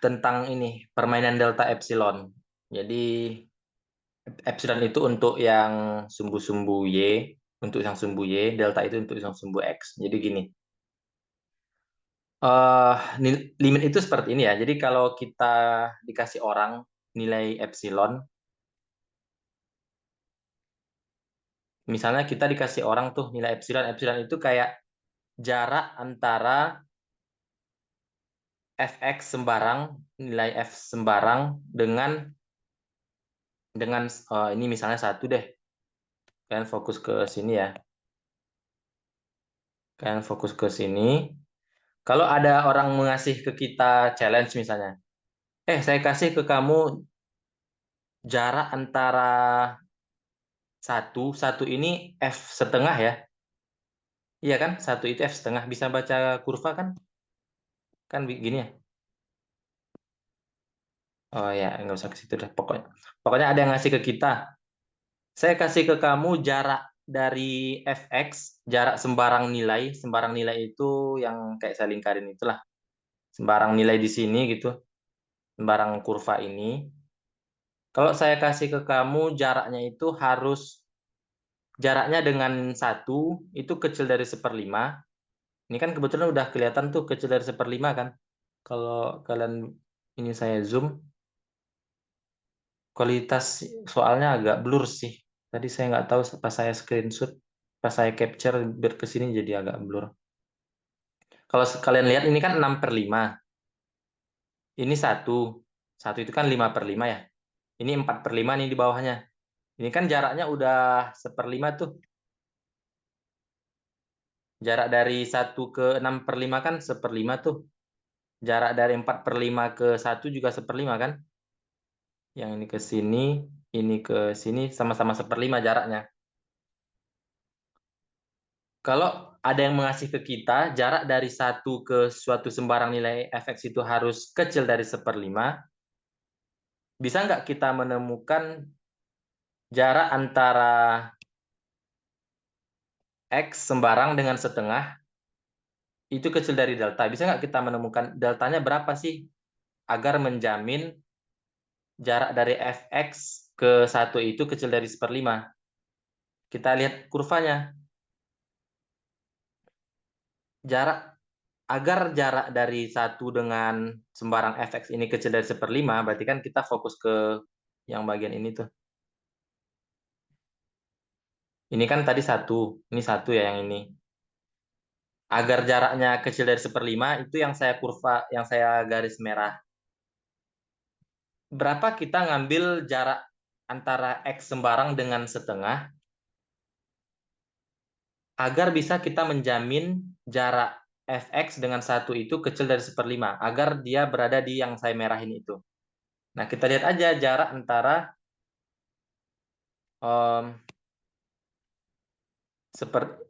tentang ini, permainan delta epsilon. Jadi epsilon itu untuk yang sumbu-sumbu Y, untuk yang sumbu Y, delta itu untuk yang sumbu X. Jadi gini, limit itu seperti ini ya. Jadi kalau kita dikasih orang nilai epsilon, misalnya kita dikasih orang tuh nilai epsilon, epsilon itu kayak jarak antara fx sembarang, nilai f sembarang dengan ini misalnya 1 deh. Kalian fokus ke sini ya. Kalian fokus ke sini. Kalau ada orang mengasih ke kita challenge misalnya, saya kasih ke kamu jarak antara satu ini f setengah ya. Iya kan? 1 itu f setengah. Bisa baca kurva kan? Kan begini ya. Oh ya, nggak usah ke situ deh. Pokoknya ada yang ngasih ke kita. Saya kasih ke kamu jarak dari fx, jarak sembarang nilai itu yang kayak saya lingkarin itulah. Sembarang nilai di sini gitu, sembarang kurva ini. Kalau saya kasih ke kamu jaraknya itu harus, jaraknya dengan 1 itu kecil dari 1/5. Ini kan kebetulan udah kelihatan tuh kecil dari 1/5 kan. Kalau kalian ini saya zoom, kualitas soalnya agak blur sih. Tadi saya nggak tahu pas saya screenshot, pas saya capture biar ke sini jadi agak blur. Kalau kalian lihat ini kan 6/5. Ini 1 itu kan 5/5 ya. Ini 4/5 nih di bawahnya. Ini kan jaraknya udah 1/5 tuh. Jarak dari 1 ke 6/5 kan 1/5 tuh. Jarak dari 4/5 ke 1 juga 1/5 kan. Yang ini ke sini sama-sama 1/5 jaraknya. Kalau ada yang mengasih ke kita jarak dari 1 ke suatu sembarang nilai fx itu harus kecil dari 1/5, bisa nggak kita menemukan jarak antara x sembarang dengan setengah itu kecil dari delta. Bisa nggak kita menemukan deltanya berapa sih agar menjamin jarak dari fx ke 1 itu kecil dari 1/5? Kita lihat kurvanya. Agar jarak dari 1 dengan sembarang fx ini kecil dari 1/5, berarti kan kita fokus ke yang bagian ini tuh. Ini kan tadi 1, ini 1 ya yang ini. Agar jaraknya kecil dari 1/5 itu yang saya garis merah. Berapa kita ngambil jarak antara x sembarang dengan setengah agar bisa kita menjamin jarak fx dengan 1 itu kecil dari 1/5 agar dia berada di yang saya merahin itu. Nah, kita lihat aja jarak antara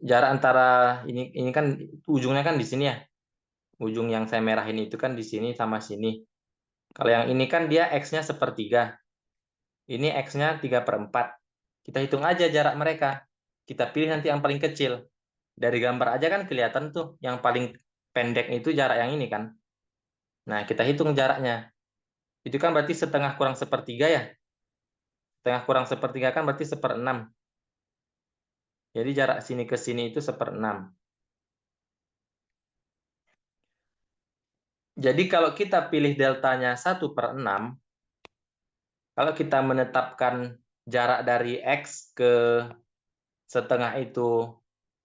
jarak antara ini kan ujungnya kan di sini ya. Ujung yang saya merahin itu kan di sini sama sini. Kalau yang ini kan dia x-nya 1/3. Ini x-nya 3/4. Kita hitung aja jarak mereka. Kita pilih nanti yang paling kecil. Dari gambar aja kan kelihatan tuh yang paling pendek itu jarak yang ini kan. Nah, kita hitung jaraknya. Itu kan berarti setengah kurang 1/3 ya. Setengah kurang 1/3 kan berarti 1/6. Jadi jarak sini ke sini itu 1/6. Jadi kalau kita pilih deltanya 1/6, kalau kita menetapkan jarak dari X ke setengah itu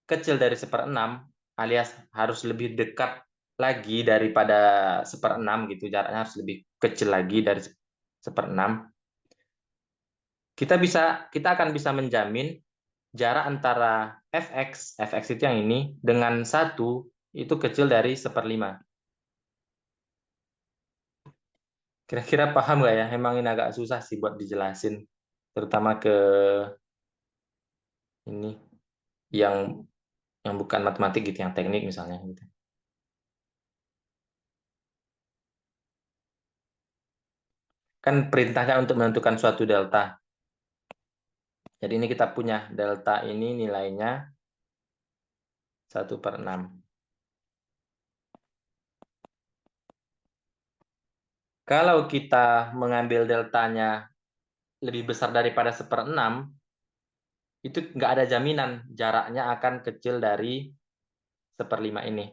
kecil dari 1/6, alias harus lebih dekat lagi daripada 1/6 gitu, jaraknya harus lebih kecil lagi dari 1/6, kita akan bisa menjamin jarak antara fx itu yang ini, dengan 1 itu kecil dari 1/5. Kira-kira paham nggak ya? Emang ini agak susah sih buat dijelasin. Terutama ke ini, yang bukan matematik gitu, yang teknik misalnya. Gitu. Kan perintahnya untuk menentukan suatu delta. Jadi ini kita punya delta ini nilainya 1/6. Kalau kita mengambil deltanya lebih besar daripada 1/6, itu nggak ada jaminan jaraknya akan kecil dari 1/5 ini.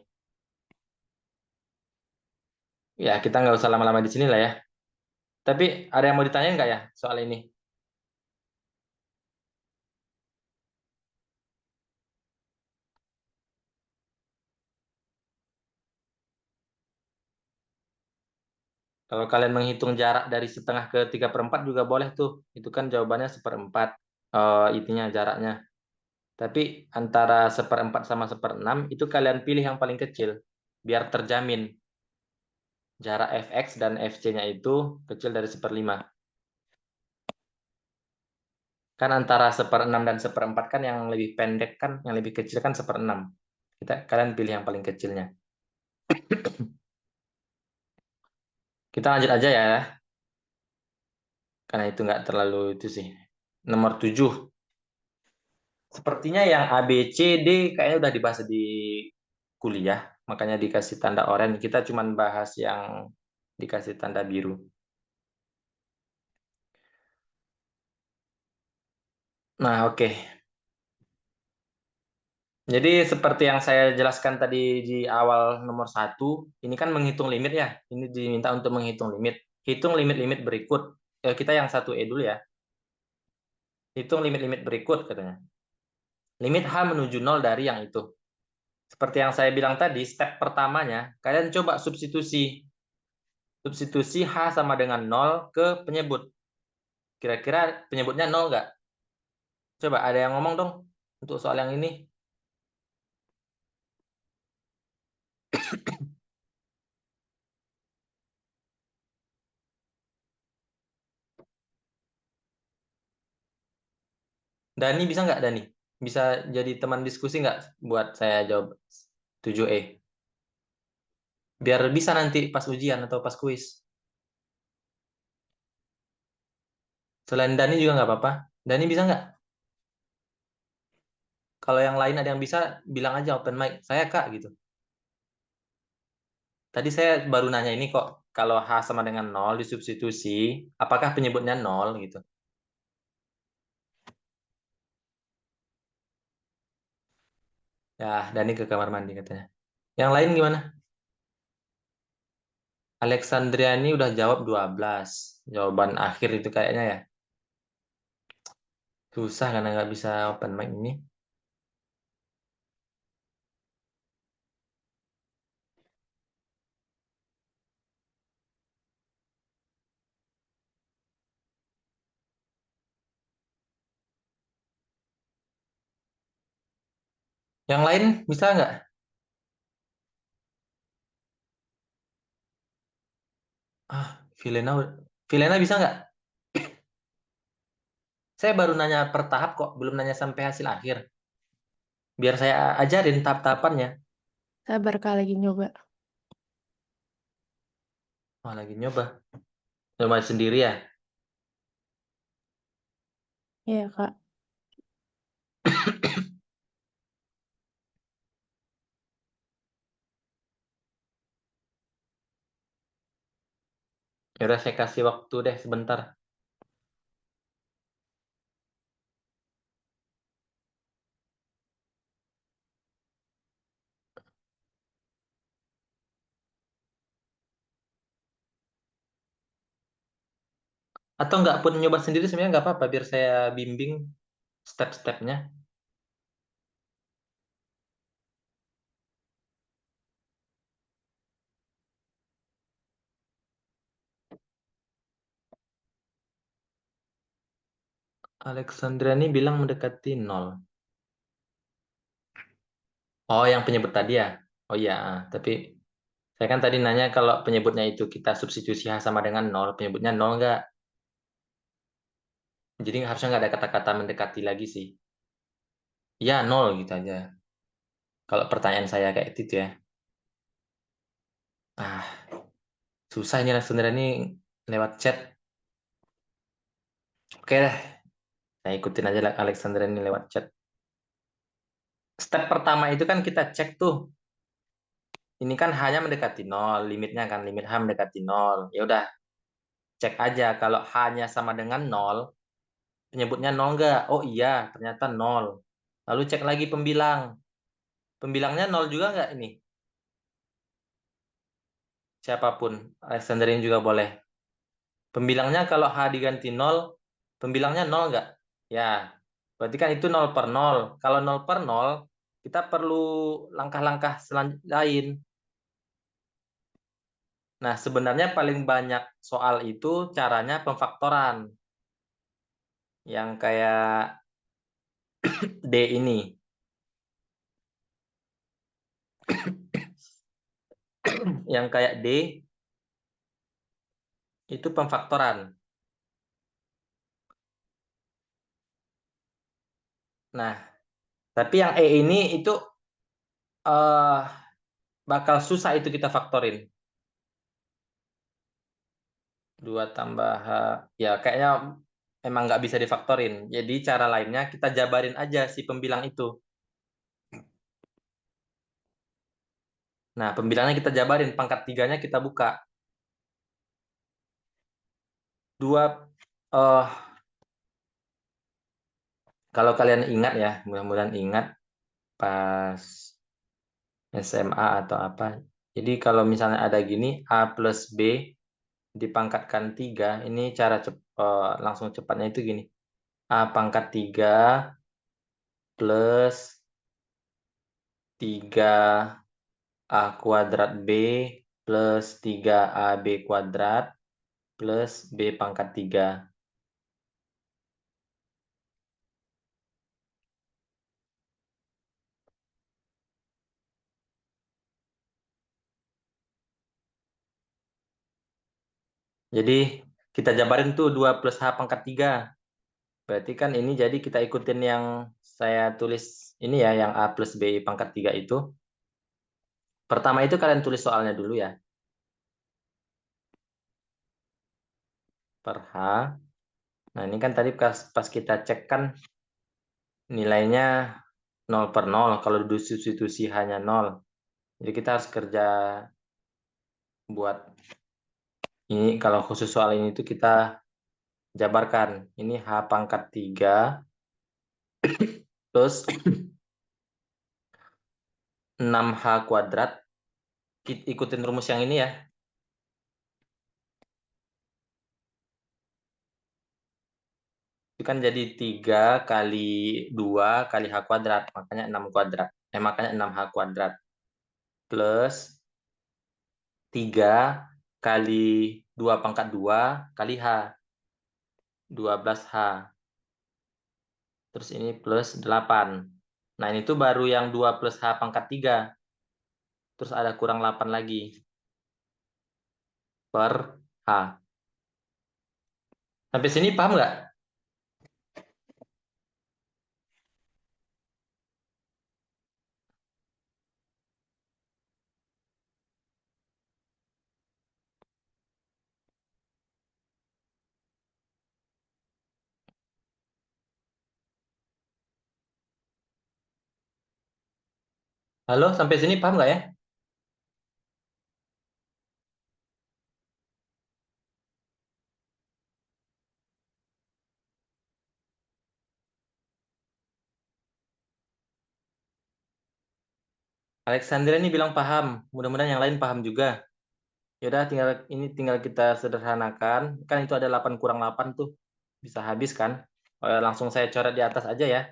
Ya, kita nggak usah lama-lama di sini lah ya. Tapi ada yang mau ditanya nggak ya soal ini? Kalau kalian menghitung jarak dari setengah ke 3/4 juga boleh tuh. Itu kan jawabannya 1/4. Itunya jaraknya. Tapi antara 1/4 sama 1/6 itu kalian pilih yang paling kecil. Biar terjamin jarak fx dan fc-nya itu kecil dari 1/5. Kan antara 1/6 dan 1/4 kan yang lebih pendek kan, yang lebih kecil kan 1/6. Kalian pilih yang paling kecilnya. Kita lanjut aja ya. Karena itu nggak terlalu itu sih. Nomor 7. Sepertinya yang A, B, C, D kayaknya udah dibahas di kuliah. Makanya dikasih tanda oranye. Kita cuma bahas yang dikasih tanda biru. Nah, oke. Jadi seperti yang saya jelaskan tadi di awal nomor 1, ini kan menghitung limit ya. Ini diminta untuk menghitung limit. Hitung limit-limit berikut. Kita yang 1E dulu ya. Hitung limit-limit berikut katanya. Limit H menuju 0 dari yang itu. Seperti yang saya bilang tadi, step pertamanya, kalian coba substitusi. Substitusi H sama dengan 0 ke penyebut. Kira-kira penyebutnya 0 nggak? Coba ada yang ngomong dong untuk soal yang ini. Dani bisa nggak, Dani? Bisa jadi teman diskusi nggak buat saya jawab 7E? Biar bisa nanti pas ujian atau pas kuis. Selain Dani juga nggak apa-apa. Dani bisa nggak? Kalau yang lain ada yang bisa, bilang aja open mic. Saya Kak gitu. Tadi saya baru nanya ini kok, kalau H sama dengan 0 disubstitusi, apakah penyebutnya 0 gitu? Ya, Dani ke kamar mandi katanya. Yang lain gimana? Alexandriani udah jawab 12. Jawaban akhir itu kayaknya ya. Susah karena nggak bisa open mic ini. Yang lain bisa nggak? Vilena, Vilena bisa nggak? Saya baru nanya per tahap kok, belum nanya sampai hasil akhir. Biar saya ajarin tahap-tahapannya. Sabar Kak, lagi nyoba. Wah, lagi nyoba. Nyoba sendiri ya? Iya Kak. Yaudah, saya kasih waktu deh sebentar. Atau nggak pun nyoba sendiri sebenarnya nggak apa-apa, biar saya bimbing step-stepnya. Alexandra ini bilang mendekati 0. Oh, yang penyebut tadi ya? Oh iya, tapi saya kan tadi nanya kalau penyebutnya itu kita substitusi H sama dengan 0, penyebutnya 0 nggak? Jadi harusnya nggak ada kata-kata mendekati lagi sih. Ya, 0 gitu aja. Kalau pertanyaan saya kayak itu ya. Ah, susah ini Alexandra ini lewat chat. Oke deh, saya ikutin aja lah Alexandra ini lewat chat. Step pertama itu kan kita cek tuh. Ini kan hanya mendekati 0, limitnya kan, limit H mendekati 0. Ya udah, cek aja kalau H-nya sama dengan 0, penyebutnya 0 nggak? Oh iya, ternyata 0. Lalu cek lagi pembilang. Pembilangnya 0 juga nggak ini? Siapapun, Alexander ini juga boleh. Pembilangnya kalau H diganti 0, pembilangnya 0 nggak? Ya, berarti kan itu 0 per 0. Kalau 0 per 0, kita perlu langkah-langkah lain. Nah, sebenarnya paling banyak soal itu caranya pemfaktoran. Yang kayak D ini. Yang kayak D itu pemfaktoran. Nah, tapi yang E ini itu eh bakal susah itu kita faktorin. 2 tambah H, ya kayaknya emang nggak bisa difaktorin. Jadi cara lainnya kita jabarin aja si pembilang itu. Nah, pembilangnya kita jabarin, pangkat 3-nya kita buka. 2, eh kalau kalian ingat ya, mudah-mudahan ingat pas SMA atau apa. Jadi kalau misalnya ada gini, A plus B dipangkatkan 3, ini cara langsung cepatnya itu gini. A pangkat 3 plus 3A kuadrat B plus 3AB kuadrat plus B pangkat 3. Jadi kita jabarin tuh 2 plus H pangkat 3. Berarti kan ini jadi kita ikutin yang saya tulis ini ya, yang A plus B pangkat 3 itu. Pertama itu kalian tulis soalnya dulu ya. Per H. Nah ini kan tadi pas kita cek kan nilainya 0 per 0. Kalau substitusi hanya 0. Jadi kita harus kerja buat ini kalau khusus soal ini tuh kita jabarkan. Ini H pangkat 3 plus 6H kuadrat. Ikutin rumus yang ini ya. Itu kan jadi 3 kali 2 kali H kuadrat. Makanya 6 kuadrat. Makanya 6H kuadrat. Plus 3 kali 2 pangkat 2 kali H. 12H. Terus ini plus 8. Nah, ini tuh baru yang 2 plus H pangkat 3. Terus ada kurang 8 lagi. Per H. Sampai sini paham nggak? Halo, sampai sini paham nggak ya? Alexandra ini bilang paham. Mudah-mudahan yang lain paham juga. Yaudah, tinggal kita sederhanakan. Kan itu ada 8 kurang 8 tuh. Bisa habis kan? Langsung saya coret di atas aja ya.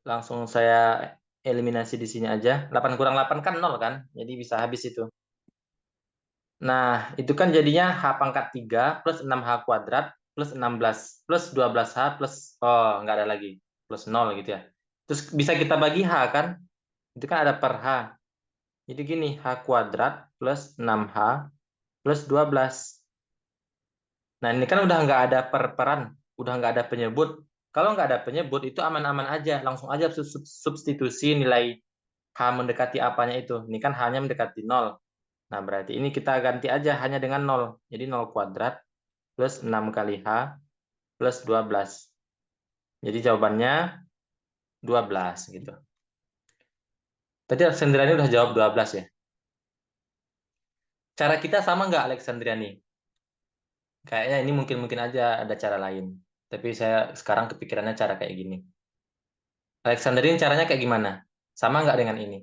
Langsung saya eliminasi di sini aja. 8 kurang 8 kan 0 kan? Jadi bisa habis itu. Nah, itu kan jadinya H pangkat 3 plus 6H kuadrat plus 16 plus 12H plus, oh nggak ada lagi, plus 0 gitu ya. Terus bisa kita bagi H kan? Itu kan ada per H. Jadi gini, H kuadrat plus 6H plus 12. Nah, ini kan udah nggak ada per-peran, udah nggak ada penyebut. Kalau nggak ada penyebut, itu aman-aman aja. Langsung aja substitusi nilai H mendekati apanya itu. Ini kan H-nya mendekati 0. Nah, berarti ini kita ganti aja hanya dengan 0. Jadi 0 kuadrat plus 6 kali H plus 12. Jadi jawabannya 12 gitu. Tadi Alexandriani udah jawab 12 ya. Cara kita sama nggak Alexandriani? Kayaknya ini mungkin aja ada cara lain. Tapi saya sekarang kepikirannya cara kayak gini. Alexandriani caranya kayak gimana? Sama nggak dengan ini?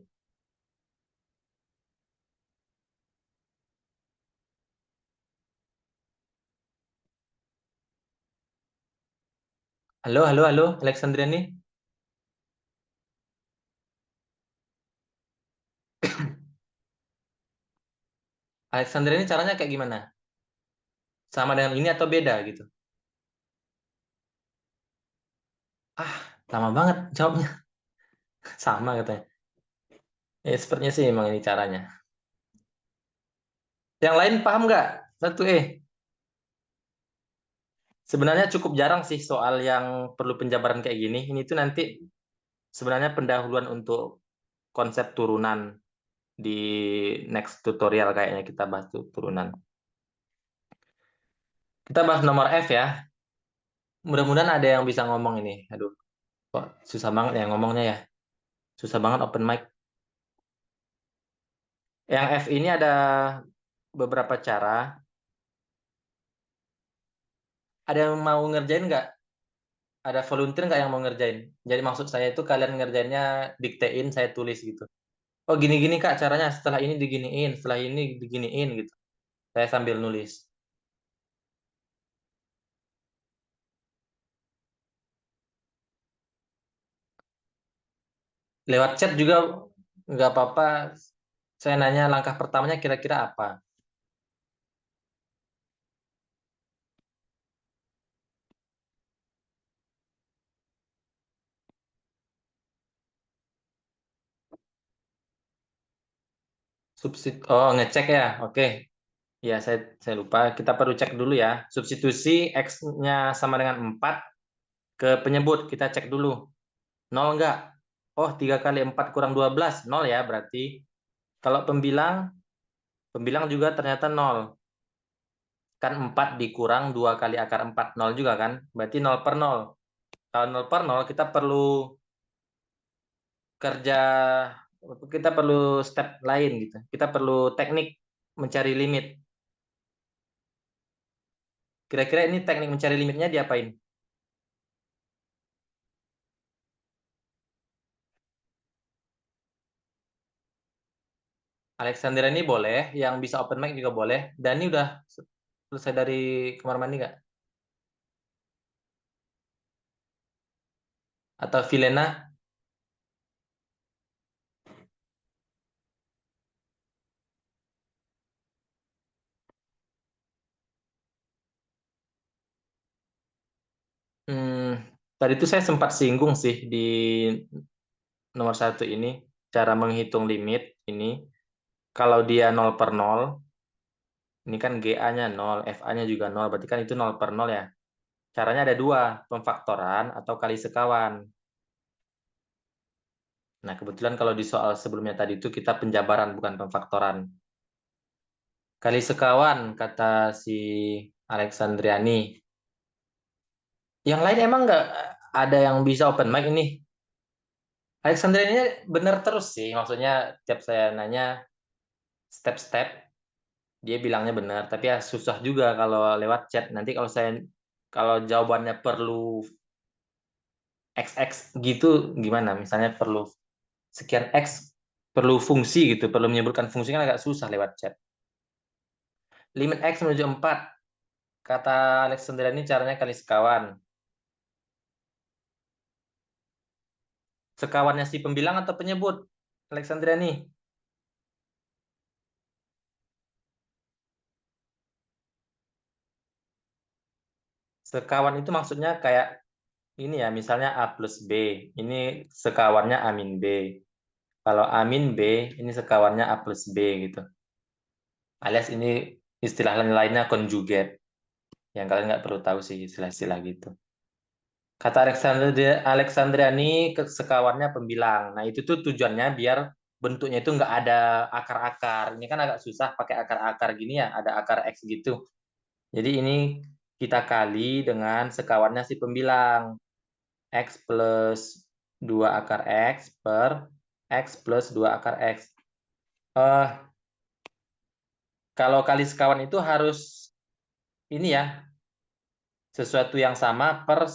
Halo, halo, halo, Alexandriani. Alexandriani caranya kayak gimana? Sama dengan ini atau beda gitu? Ah, lama banget jawabnya. Sama katanya. Sepertinya sih emang ini caranya. Yang lain paham nggak? Satu Sebenarnya cukup jarang sih soal yang perlu penjabaran kayak gini. Ini tuh nanti sebenarnya pendahuluan untuk konsep turunan di next tutorial kayaknya kita bahas turunan. Kita bahas nomor F ya. Mudah-mudahan ada yang bisa ngomong ini. Aduh, kok susah banget ya ngomongnya ya. Susah banget open mic. Yang F ini ada beberapa cara. Ada yang mau ngerjain nggak? Ada volunteer nggak yang mau ngerjain? Jadi maksud saya itu kalian ngerjainnya diktein, saya tulis gitu. Oh gini-gini Kak caranya, setelah ini diginiin, setelah ini diginiin gitu. Saya sambil nulis. Lewat chat juga nggak apa-apa. Saya nanya langkah pertamanya kira-kira apa? Oh, ngecek ya. Oke. Ya, saya lupa. Kita perlu cek dulu ya. Substitusi X-nya sama dengan 4 ke penyebut. Kita cek dulu. 0 enggak? Oh, 3 kali 4 kurang 12. 0 ya berarti. Kalau pembilang juga ternyata 0. Kan 4 dikurang 2 kali akar 4. 0 juga kan? Berarti 0 per 0. Kalau 0 per 0, kerja kita perlu step lain gitu. Kita perlu teknik. mencari limit. Kira-kira ini teknik mencari limitnya diapain? Alexandra ini boleh, yang bisa open mic juga boleh. Dani udah selesai dari kamar mandi nggak? Atau Vilena? Tadi itu saya sempat singgung sih di nomor 1 ini, cara menghitung limit ini. Kalau dia 0 per 0, ini kan GA-nya 0, FA-nya juga 0, berarti kan itu 0 per 0 ya. Caranya ada dua, pemfaktoran atau kali sekawan. Nah, kebetulan kalau di soal sebelumnya tadi itu kita penjabaran, bukan pemfaktoran. Kali sekawan, kata si Alexandriani. Yang lain emang nggak ada yang bisa open mic ini? Alexandriani ini bener terus sih, maksudnya tiap saya nanya step-step, dia bilangnya benar. Tapi ya susah juga kalau lewat chat. Nanti kalau jawabannya perlu XX gitu, gimana? Misalnya perlu sekian X, perlu fungsi gitu, perlu menyebutkan fungsi kan agak susah lewat chat. Limit X menuju 4, kata Alexandra ini caranya kali sekawan. Sekawannya si pembilang atau penyebut? Alexandra ini. Sekawan itu maksudnya kayak ini ya, misalnya A plus B. Ini sekawannya A min B. Kalau A min B, ini sekawannya A plus B gitu. Alias ini istilah lainnya conjugate. Yang kalian nggak perlu tahu sih istilah-istilah gitu. Kata Alexandriani sekawannya pembilang. Nah itu tuh tujuannya biar bentuknya itu nggak ada akar-akar. Ini kan agak susah pakai akar-akar gini ya, ada akar X gitu. Jadi ini kita kali dengan sekawannya si pembilang. X plus 2 akar X per X plus 2 akar X. Eh, kalau kali sekawan itu harus ini ya, sesuatu yang sama per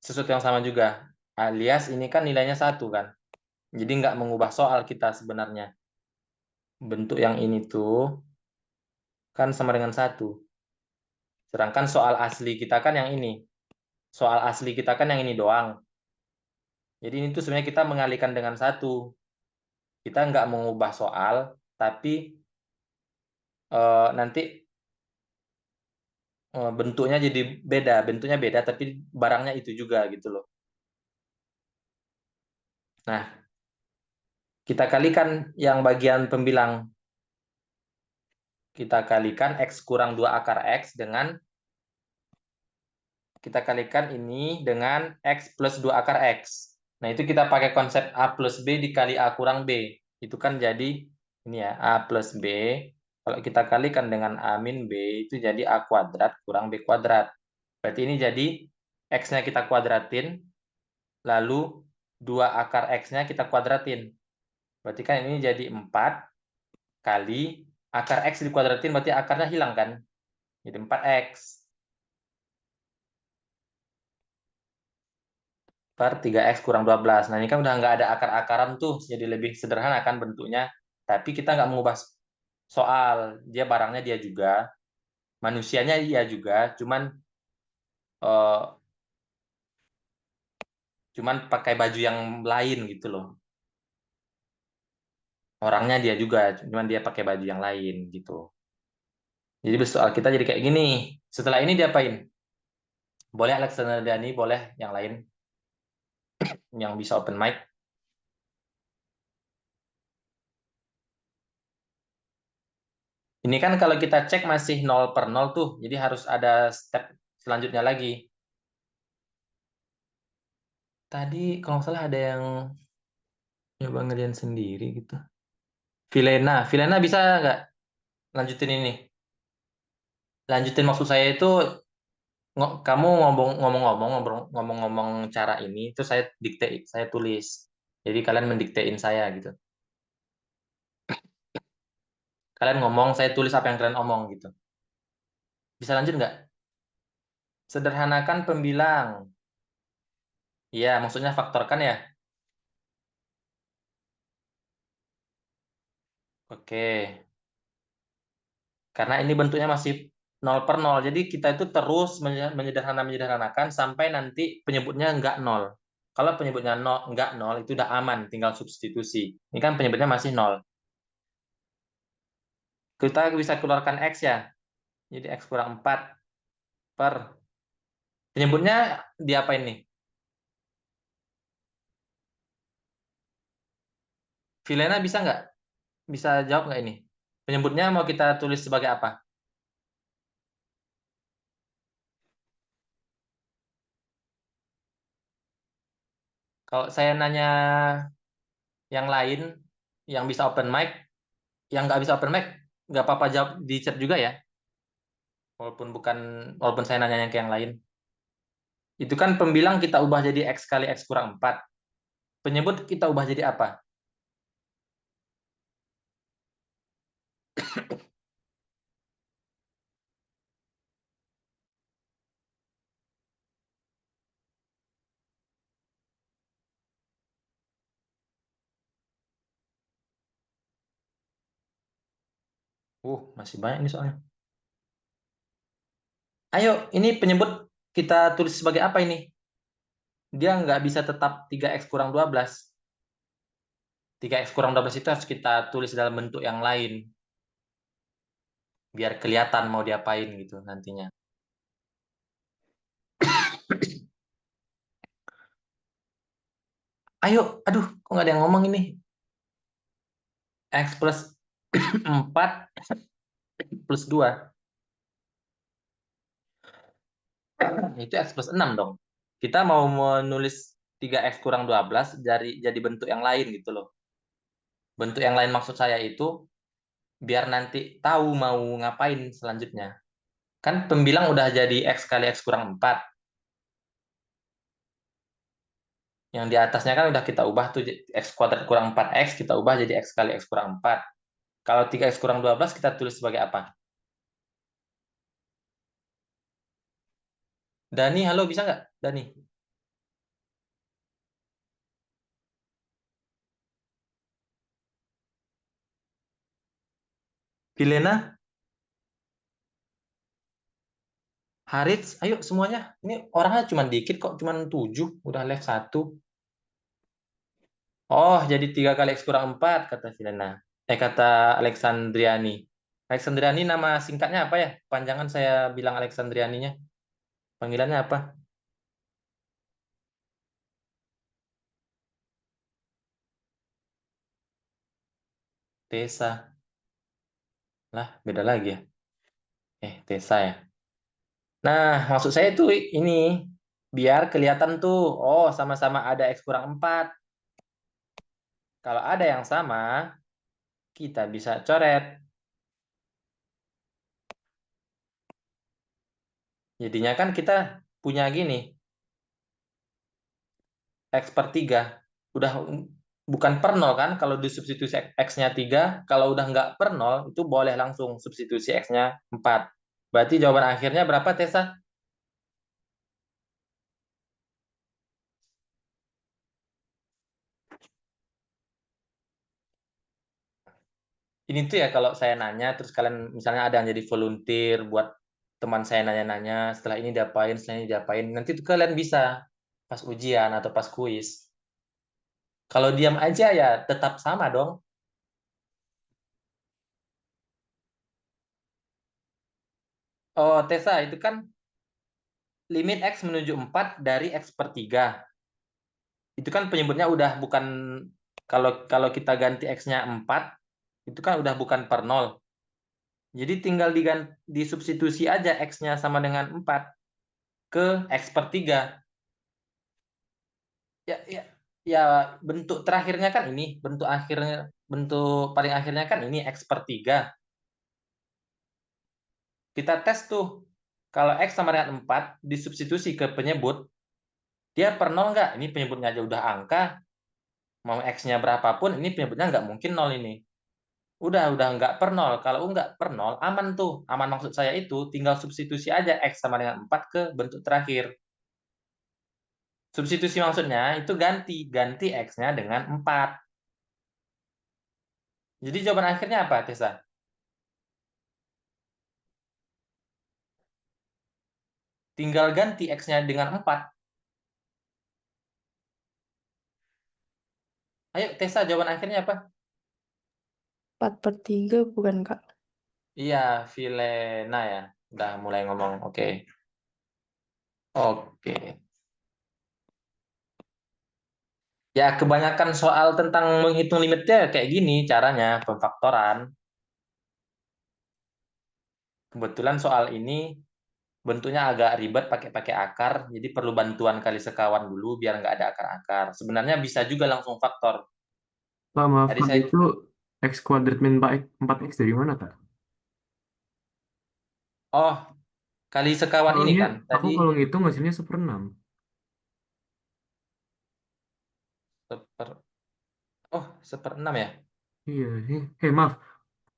sesuatu yang sama juga. Alias ini kan nilainya 1 kan. Jadi nggak mengubah soal kita sebenarnya. Bentuk yang ini tuh kan sama dengan 1. Sedangkan soal asli kita kan yang ini. Soal asli kita kan yang ini doang. Jadi ini tuh sebenarnya kita mengalihkan dengan 1. Kita nggak mengubah soal, tapi nanti bentuknya jadi beda. Bentuknya beda, tapi barangnya itu juga gitu loh. Nah, kita kalikan yang bagian pembilang. Kita kalikan X kurang 2 akar X dengan kita kalikan ini dengan X plus 2 akar X. Nah, itu kita pakai konsep A plus B dikali A kurang B. Itu kan jadi ini ya, A plus B. Kalau kita kalikan dengan A min B, itu jadi A kuadrat kurang B kuadrat. Berarti ini jadi X-nya kita kuadratin, lalu 2 akar X-nya kita kuadratin. Berarti kan ini jadi 4 kali akar X dikuadratin, berarti akarnya hilang kan? Jadi 4X. Per 3X kurang 12. Nah, ini kan udah nggak ada akar-akaran tuh, jadi lebih sederhana kan bentuknya. Tapi kita nggak mengubah soal. Dia barangnya dia juga, manusianya dia juga, uh, cuman pakai baju yang lain gitu loh. Orangnya dia juga, cuman dia pakai baju yang lain gitu. Jadi soal kita jadi kayak gini. Setelah ini diapain? Boleh Alexander Dani, boleh yang lain yang bisa open mic. Ini kan kalau kita cek masih 0 per 0 tuh, jadi harus ada step selanjutnya lagi. Tadi kalau nggak salah ada yang nyoba ngerjain sendiri gitu. Vilena bisa nggak lanjutin ini? Lanjutin maksud saya itu kamu ngomong-ngomong cara ini, itu saya tulis. Jadi kalian mendiktein saya gitu. Kalian ngomong, saya tulis apa yang kalian omong gitu. Bisa lanjut nggak? Sederhanakan pembilang. Iya, maksudnya faktorkan ya. Oke. Karena ini bentuknya masih 0/0. Jadi kita itu terus menyederhanakan sampai nanti penyebutnya nggak 0. Kalau penyebutnya nggak 0, itu udah aman, tinggal substitusi. Ini kan penyebutnya masih 0. Kita bisa keluarkan X ya. Jadi X kurang 4 per. Penyebutnya diapain nih? Vilena bisa nggak? Bisa jawab nggak ini? Penyebutnya mau kita tulis sebagai apa? Kalau saya nanya yang lain, yang bisa open mic, yang nggak bisa open mic, nggak apa-apa jawab di chat juga ya. Walaupun saya nanya yang ke yang lain. Itu kan pembilang kita ubah jadi X kali X kurang 4. Penyebut kita ubah jadi apa? Masih banyak nih soalnya. Ayo, ini penyebut kita tulis sebagai apa ini? Dia nggak bisa tetap 3X kurang 12. 3X kurang 12 itu harus kita tulis dalam bentuk yang lain. Biar kelihatan mau diapain gitu nantinya. Ayo, aduh, kok nggak ada yang ngomong ini? X plus 4 plus 2. Itu X plus 6 dong. Kita mau menulis 3X kurang 12 jadi bentuk yang lain gitu loh. Bentuk yang lain maksud saya itu biar nanti tahu mau ngapain selanjutnya. Kan pembilang udah jadi X kali X kurang 4. Yang di atasnya kan udah kita ubah tuh X kuadrat kurang 4X, kita ubah jadi X kali X kurang 4. Kalau 3X kurang 12 kita tulis sebagai apa? Dani, halo, bisa nggak? Dani. Pilena, Harits, ayo semuanya. Ini orangnya cuma dikit kok, cuma 7. Udah live 1. Oh, jadi 3 kali X kurang 4, kata Pilena. Kata Alexandriani. Alexandriani nama singkatnya apa ya? Panjangan saya bilang Alexandrianinya. Panggilannya apa? Tessa. Lah, beda lagi ya. Tessa ya. Nah, maksud saya tuh ini. Biar kelihatan tuh, oh sama-sama ada X kurang 4. Kalau ada yang sama, kita bisa coret. Jadinya kan kita punya gini. X per 3. Udah bukan per 0 kan? Kalau disubstitusi X-nya 3. Kalau udah nggak per 0, itu boleh langsung substitusi X-nya 4. Berarti jawaban akhirnya berapa, Tessa? Ini tuh ya kalau saya nanya, terus kalian misalnya ada yang jadi volunteer buat teman saya nanya-nanya, setelah ini diapain, setelah ini diapain. Nanti tuh kalian bisa pas ujian atau pas kuis. Kalau diam aja ya tetap sama dong. Oh, Tessa, itu kan limit X menuju 4 dari X per 3. Itu kan penyebutnya udah bukan, kalau kita ganti X-nya 4, itu kan udah bukan per 0. Jadi tinggal disubstitusi aja X-nya sama dengan 4 ke X per 3. Ya, ya, ya, bentuk terakhirnya kan ini, bentuk paling akhirnya kan ini X per 3. Kita tes tuh, kalau X sama dengan 4, disubstitusi ke penyebut, dia per 0 nggak? Ini penyebutnya aja udah angka, mau X-nya berapapun, ini penyebutnya nggak mungkin 0 ini. Udah nggak per nol. Kalau nggak per nol, aman tuh. Aman maksud saya itu tinggal substitusi aja X sama dengan 4 ke bentuk terakhir. Substitusi maksudnya itu ganti X-nya dengan 4. Jadi jawaban akhirnya apa, Tessa? Tinggal ganti X-nya dengan 4. Ayo, Tessa, jawaban akhirnya apa? 4/3 bukan, Kak? Iya, Vilena ya. Udah mulai ngomong. Oke. Oke. Ya, kebanyakan soal tentang menghitung limitnya kayak gini caranya, pemfaktoran. Kebetulan soal ini bentuknya agak ribet pakai akar, jadi perlu bantuan kali sekawan dulu biar nggak ada akar-akar. Sebenarnya bisa juga langsung faktor. Pak, maaf Tadi Kak, saya, itu X kuadrat min 4X dari mana Kak? oh, kali sekawan ini Soalnya kan. aku Tadi kalau ngitung hasilnya 1/6. seperenam ya. Iya, maaf.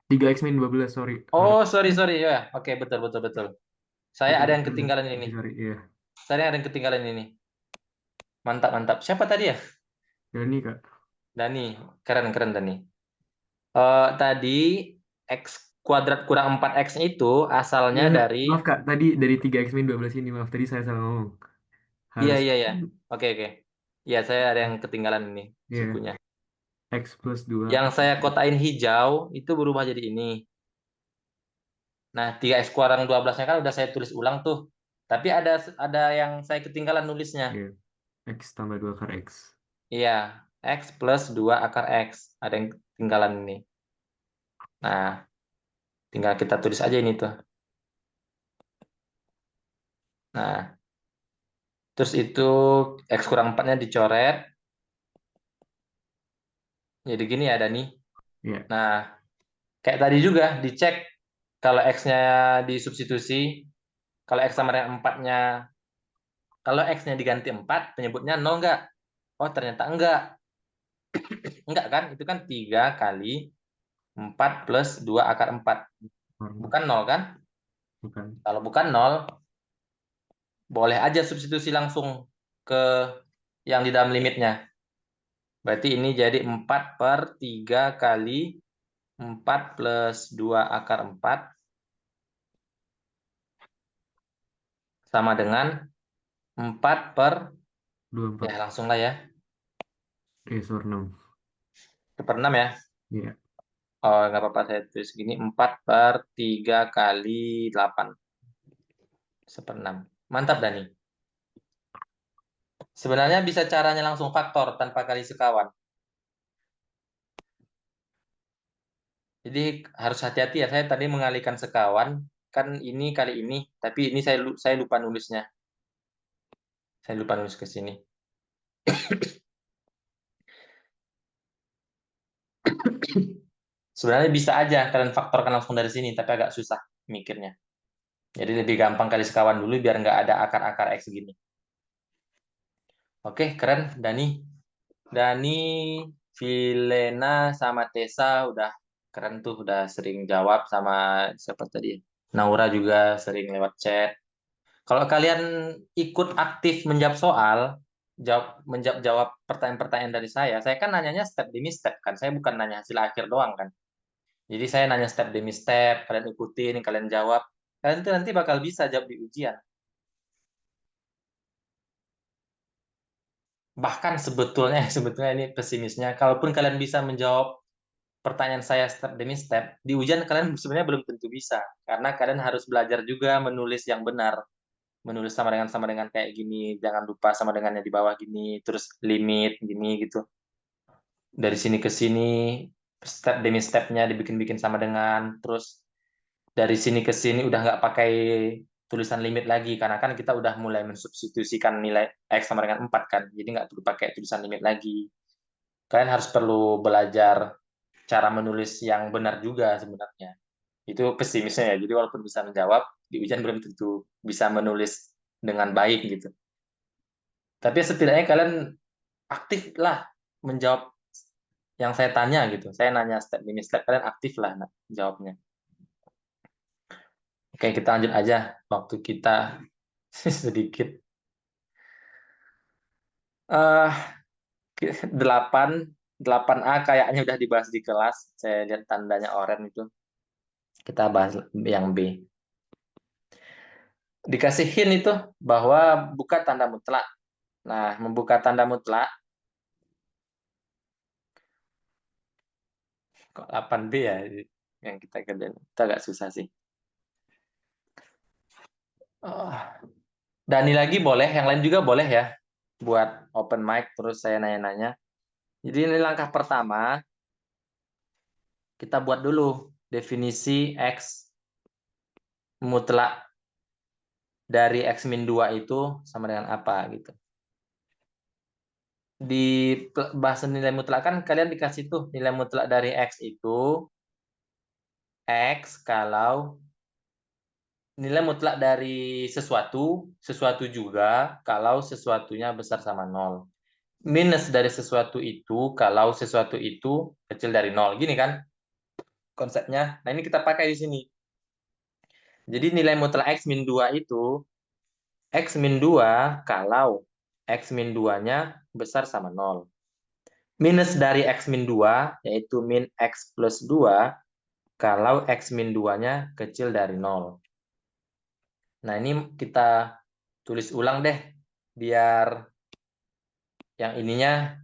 3X min 12, sorry. Oh, sorry ya. Oke, betul. Saya ada yang 1/6. ketinggalan ini. Sorry, iya. Saya ada yang ketinggalan ini. Mantap. Siapa tadi ya? Dani Kak. Dani. Keren Dani. Tadi X kuadrat kurang 4X itu asalnya Enggak, dari... maaf Kak, tadi dari 3X min 12 ini, maaf tadi saya salah ngomong. Harus, Iya. Oke. Ya, saya ada yang ketinggalan ini iya, sukunya. X plus 2. Yang saya kotain hijau itu berubah jadi ini. Nah, 3X kurang 12-nya kan udah saya tulis ulang tuh. Tapi ada yang saya ketinggalan nulisnya. Iya, X tambah 2 akar X. Iya, X plus 2 akar X. Ada yang ketinggalan ini. Nah, tinggal kita tulis aja ini tuh. Nah, terus itu X kurang 4-nya dicoret. Jadi gini ya, Dani. Iya, Nah, kayak tadi juga dicek kalau X-nya disubstitusi, kalau X sama dengan 4-nya, kalau X-nya diganti 4, penyebutnya 0 enggak? Oh, ternyata enggak. Enggak kan? Itu kan 3 kali 4 plus 2 akar 4. Bukan 0 kan? bukan. Kalau bukan 0, boleh aja substitusi langsung ke yang di dalam limitnya. Berarti ini jadi 4/3 kali 4 plus 2 akar 4 sama dengan 4 per, 24. ya langsung lah ya, Sorry, 6. 1/6 ya. Iya, Oh, nggak apa-apa, saya tulis gini, 4/3 kali 8. 1/6. Mantap, Dani. Sebenarnya bisa caranya langsung faktor tanpa kali sekawan. Jadi harus hati-hati ya, saya tadi mengalihkan sekawan, kan ini kali ini, tapi ini saya lupa nulisnya. Saya lupa nulis ke sini. Sebenarnya bisa aja kalian faktorkan langsung dari sini, tapi agak susah mikirnya. Jadi lebih gampang kali sekawan dulu biar nggak ada akar-akar X gini. Oke, keren Dani. Dani, Vilena, sama Tessa udah keren tuh, udah sering jawab, sama siapa tadi? Naura juga sering lewat chat. Kalau kalian ikut aktif menjawab soal, menjawab pertanyaan-pertanyaan dari saya kan nanyanya step demi step kan. Saya bukan nanya hasil akhir doang kan. Jadi saya nanya step demi step, kalian ikutin, kalian jawab. Kalian tuh nanti bakal bisa jawab di ujian. Bahkan sebetulnya ini pesimisnya, kalaupun kalian bisa menjawab pertanyaan saya step demi step, di ujian kalian sebenarnya belum tentu bisa, karena kalian harus belajar juga menulis yang benar. Menulis sama dengan kayak gini, jangan lupa sama dengannya di bawah gini, terus limit gini gitu. Dari sini ke sini, step demi stepnya dibikin-bikin sama dengan, terus dari sini ke sini udah nggak pakai tulisan limit lagi, karena kan kita udah mulai mensubstitusikan nilai X sama dengan 4 kan, jadi nggak perlu pakai tulisan limit lagi. Kalian harus perlu belajar cara menulis yang benar juga sebenarnya. Itu pesimisnya ya, jadi walaupun bisa menjawab, di ujian belum tentu bisa menulis dengan baik gitu. Tapi setidaknya kalian aktif lah menjawab yang saya tanya gitu. Saya nanya step demi step, kalian aktif lah jawabnya. Oke, kita lanjut aja. Waktu kita sedikit. 8A kayaknya udah dibahas di kelas. Saya lihat tandanya oranye itu. Kita bahas yang B. Dikasih hint itu bahwa buka tanda mutlak. Nah, membuka tanda mutlak. Kok 8B ya yang kita kerjain. Itu agak susah sih. Dani lagi boleh, yang lain juga boleh ya. Buat open mic, terus saya nanya-nanya. Jadi ini langkah pertama. Kita buat dulu definisi X mutlak dari X min 2 itu sama dengan apa gitu. Di bahasa nilai mutlak kan kalian dikasih tuh nilai mutlak dari X itu X kalau nilai mutlak dari sesuatu juga kalau sesuatunya besar sama 0. Minus dari sesuatu itu kalau sesuatu itu kecil dari 0. Gini kan konsepnya. Nah, ini kita pakai di sini. Jadi nilai mutlak X min 2 itu X min 2 kalau X min 2-nya besar sama 0. Minus dari X min 2, yaitu min X plus 2, kalau X min 2-nya kecil dari 0. Nah, ini kita tulis ulang deh, biar yang ininya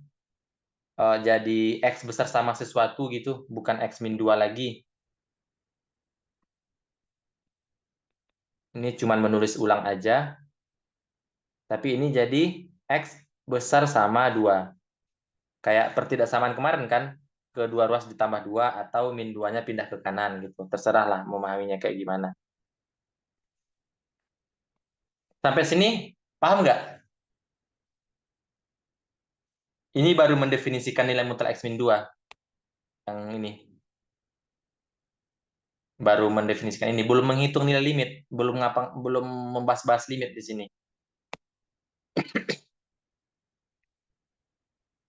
jadi X besar sama sesuatu gitu, bukan X min 2 lagi. Ini cuma menulis ulang aja. Tapi ini jadi X besar sama 2. Kayak pertidaksamaan kemarin kan, kedua ruas ditambah 2 atau min 2-nya pindah ke kanan gitu. Terserah lah memahaminya kayak gimana. Sampai sini paham nggak? Ini baru mendefinisikan nilai mutlak X min 2. Yang ini. Baru mendefinisikan ini. Belum menghitung nilai limit. Belum membahas-bahas limit di sini.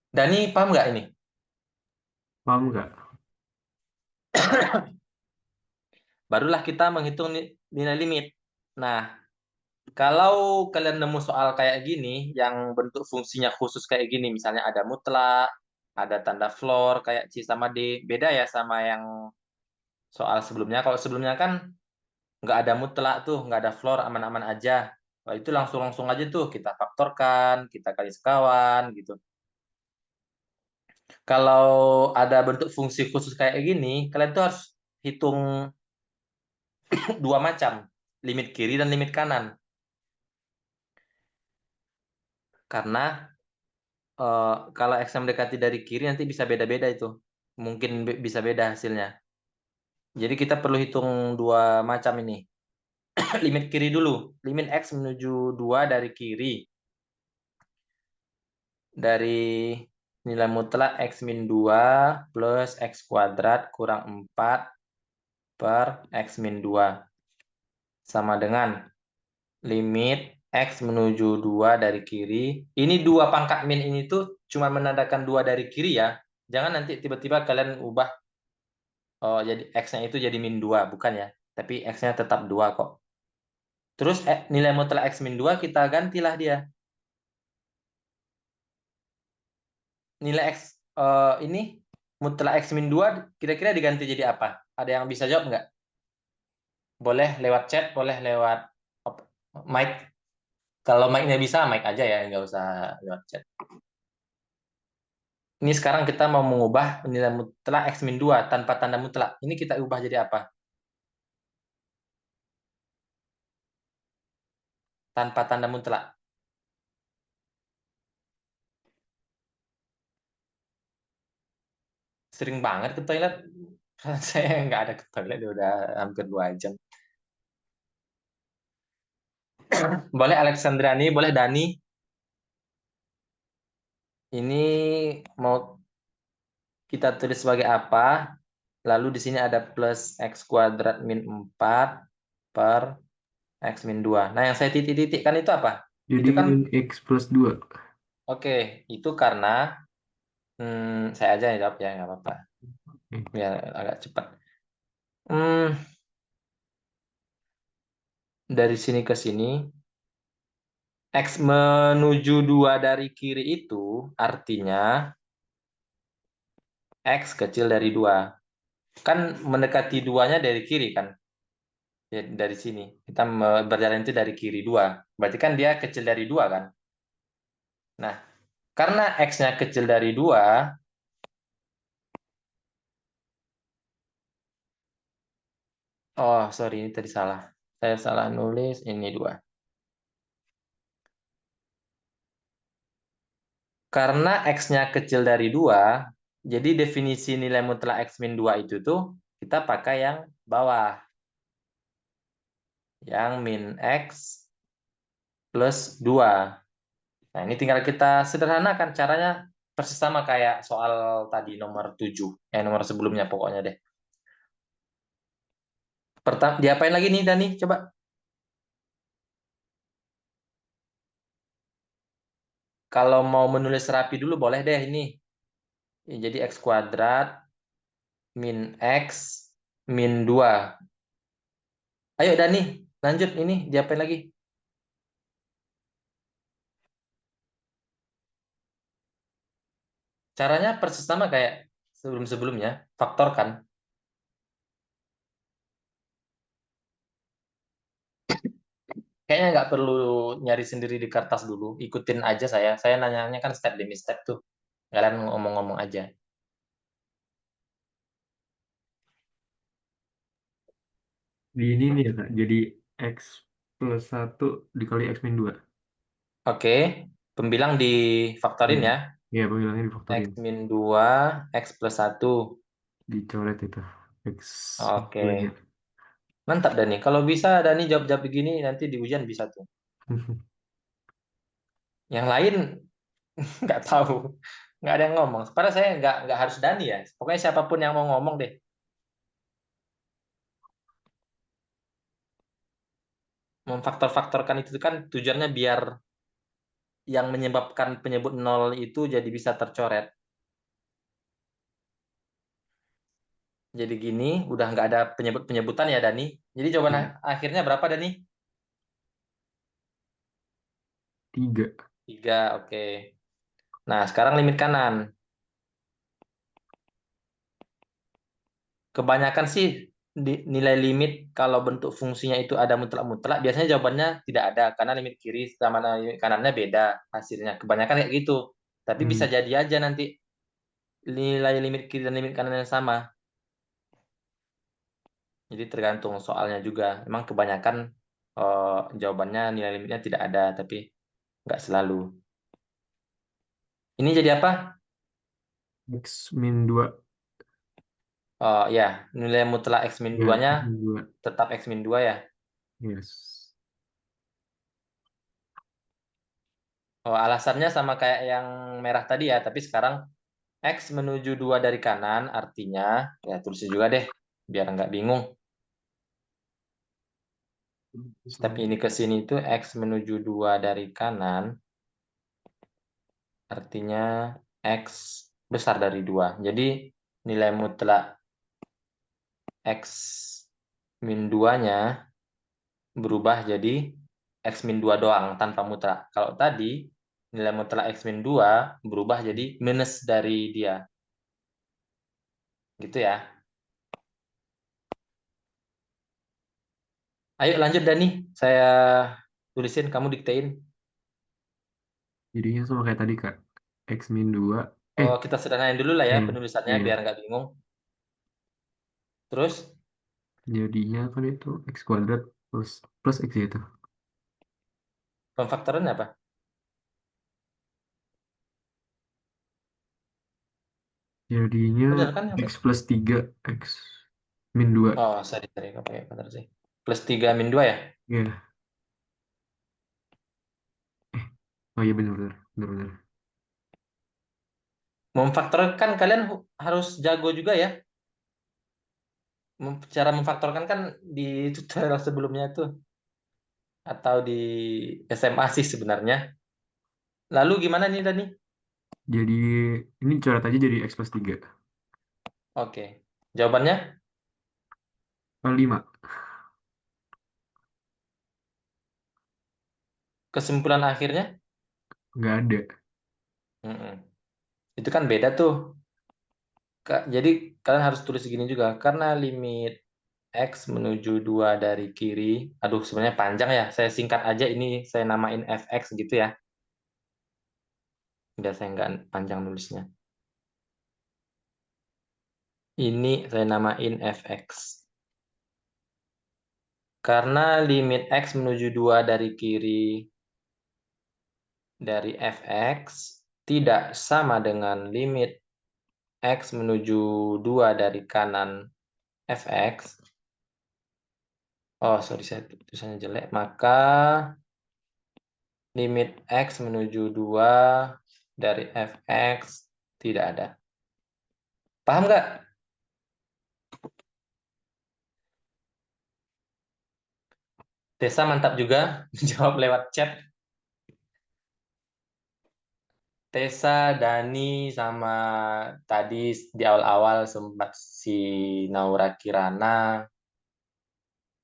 Dani, paham nggak ini? Paham nggak? Barulah kita menghitung nilai limit. Nah, kalau kalian nemu soal kayak gini, yang bentuk fungsinya khusus kayak gini, misalnya ada mutlak, ada tanda floor, kayak C sama D, beda ya sama yang soal sebelumnya. Kalau sebelumnya kan nggak ada mutlak tuh, nggak ada floor, aman-aman aja. Wah, itu langsung aja tuh, kita faktorkan, kita kali sekawan, gitu. Kalau ada bentuk fungsi khusus kayak gini, kalian tuh harus hitung dua macam, limit kiri dan limit kanan. Karena kalau X mendekati dari kiri nanti bisa beda-beda itu. Mungkin bisa beda hasilnya. Jadi kita perlu hitung dua macam ini. Limit kiri dulu. Limit X menuju 2 dari kiri. Dari nilai mutlak X min 2 plus X kuadrat kurang 4 per X min 2. Sama dengan limit X menuju 2 dari kiri. Ini 2 pangkat min ini tuh cuma menandakan 2 dari kiri ya. Jangan nanti tiba-tiba kalian ubah jadi X-nya itu jadi min 2, bukan ya. Tapi X-nya tetap 2 kok. Terus nilai mutlak X min 2 kita gantilah dia. Nilai X ini mutlak X min 2 kira-kira diganti jadi apa? Ada yang bisa jawab nggak? Boleh lewat chat, boleh lewat mic. Kalau mic-nya bisa, mic aja ya, nggak usah lewat chat. Ini sekarang kita mau mengubah nilai mutlak X min 2 tanpa tanda mutlak. Ini kita ubah jadi apa? Tanpa tanda mutlak. Sering banget ke toilet. Saya nggak ada ke toilet udah hampir 2 jam. Boleh Alexandrani, boleh Dani. Ini mau kita tulis sebagai apa? Lalu di sini ada plus X kuadrat min 4 per X min 2. Nah, yang saya titik-titikkan itu apa? Jadi Itu kan, min X plus 2. oke, itu karena Saya aja yang jawab ya, nggak apa-apa. Biar agak cepat. Dari sini ke sini, X menuju 2 dari kiri itu artinya X kecil dari 2. Kan mendekati 2-nya dari kiri kan? Ya, dari sini. Kita berjalan itu dari kiri 2. Berarti kan dia kecil dari 2 kan? Nah, karena X-nya kecil dari 2, oh sorry, ini tadi salah. Saya salah nulis, ini 2. Karena X-nya kecil dari 2, jadi definisi nilai mutlak X min 2 itu tuh kita pakai yang bawah. Yang min X plus 2. Nah, ini tinggal kita sederhanakan caranya persis sama kayak soal tadi nomor 7. Nomor sebelumnya pokoknya deh. Diapain lagi nih, Dani? Coba. Kalau mau menulis rapi dulu boleh deh ini. Jadi X kuadrat min X min 2. Ayo Dani, lanjut ini. Diapain lagi? Caranya persis sama kayak sebelum-sebelumnya. Faktorkan. Kayaknya nggak perlu nyari sendiri di kertas dulu. Ikutin aja saya. Saya nanya-nanya kan step demi step tuh. Kalian ngomong-ngomong aja. Di ini nih ya, Kak. Jadi X plus 1 dikali X min 2. Oke. Pembilang difaktorin Iya. ya. Iya, pembilangnya X difaktorin. min 2, X plus 1. Dicoret itu. X Oke. min 2-nya. Mantap Dani. Kalau bisa Dani jawab-jawab begini nanti di ujian bisa tuh. Yang lain nggak tahu. Nggak ada yang ngomong. Padahal saya nggak harus Dani ya. Pokoknya siapapun yang mau ngomong deh. Memfaktor-faktorkan itu kan tujuannya biar yang menyebabkan penyebut nol itu jadi bisa tercoret. Jadi gini, udah nggak ada penyebut-penyebutan ya Dani. Jadi jawaban Iya. akhirnya berapa Dani? 3. 3, oke. Nah, sekarang limit kanan. Kebanyakan sih nilai limit kalau bentuk fungsinya itu ada mutlak-mutlak, biasanya jawabannya tidak ada karena limit kiri sama limit kanannya beda hasilnya. Kebanyakan kayak gitu. Tapi bisa jadi aja nanti nilai limit kiri dan limit kanannya sama. Jadi tergantung soalnya juga. Emang kebanyakan jawabannya nilai limitnya tidak ada, tapi nggak selalu. Ini jadi apa? X min 2. Oh ya, nilai mutlak X min Ya, 2-nya X min 2. tetap X min 2 ya. Yes. Oh, alasannya sama kayak yang merah tadi ya, tapi sekarang X menuju 2 dari kanan artinya, ya tulis juga deh, biar nggak bingung. Step ini ke sini itu X menuju 2 dari kanan, artinya X besar dari 2. Jadi nilai mutlak X min 2-nya berubah jadi X min 2 doang tanpa mutlak. Kalau tadi nilai mutlak X min 2 berubah jadi minus dari dia. Gitu ya. Ayo lanjut Dani, saya tulisin, kamu diktein. Jadinya sama kayak tadi, Kak. X min 2. Oh, kita sederhanain dulu lah ya Iya. penulisannya Iya. biar nggak bingung. Terus Jadinya kan itu X kuadrat plus X ya itu. pemfaktoran apa? Jadinya Benar kan? X plus 3. X min 2. Oh, sorry, kok pakai benar sih. Plus 3 min 2 ya? Iya. Oh iya, benar-benar. Benar-benar. Memfaktorkan kalian harus jago juga ya. Cara memfaktorkan kan di tutorial sebelumnya tuh. Atau di SMA sih sebenarnya. Lalu gimana nih Dani? Jadi ini coret aja jadi X plus 3. Oke. Jawabannya? 5. Kesimpulan akhirnya? Nggak ada. Mm-mm. Itu kan beda tuh. Jadi kalian harus tulis gini juga. Karena limit X menuju 2 dari kiri. Aduh, sebenarnya panjang ya. Saya singkat aja ini. Saya namain fx gitu ya. Udah saya nggak panjang nulisnya. Ini saya namain fx. Karena limit X menuju 2 dari kiri dari fx tidak sama dengan limit X menuju 2 dari kanan fx. Oh, sorry, saya tulisannya jelek. Maka limit X menuju 2 dari fx tidak ada. Paham nggak? Tessa mantap juga jawab lewat chat. Tessa, Dani, sama tadi di awal-awal sempat si Naura Kirana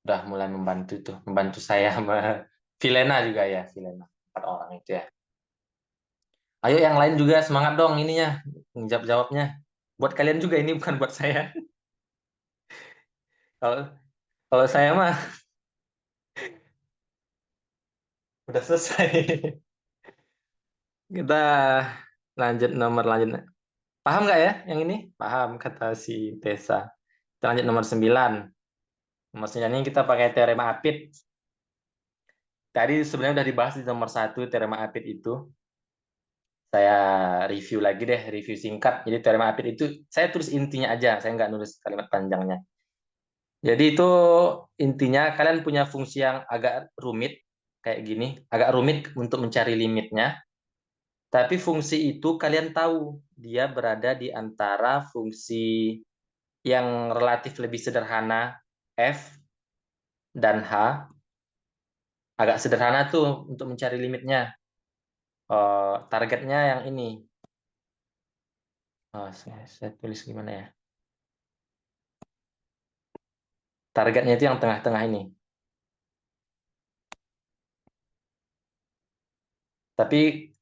udah mulai membantu saya sama Vilena juga ya, Vilena. 4 orang itu ya. Ayo yang lain juga semangat dong ininya, jawab-jawabnya. Buat kalian juga ini bukan buat saya. Kalau kalau saya mah udah selesai. Kita lanjut. Paham nggak ya yang ini? Paham kata si Tessa. Kita lanjut nomor 9. Nomor 9 ini kita pakai teorema Apit. Tadi sebenarnya udah dibahas di nomor 1 teorema Apit itu. Saya review lagi deh, review singkat. Jadi teorema Apit itu saya tulis intinya aja, saya nggak nulis kalimat panjangnya. Jadi itu intinya kalian punya fungsi yang agak rumit kayak gini, agak rumit untuk mencari limitnya. Tapi fungsi itu kalian tahu dia berada di antara fungsi yang relatif lebih sederhana f dan h. Agak sederhana tuh untuk mencari limitnya. Targetnya yang ini. Saya tulis gimana ya? Targetnya itu yang tengah-tengah ini. Tapi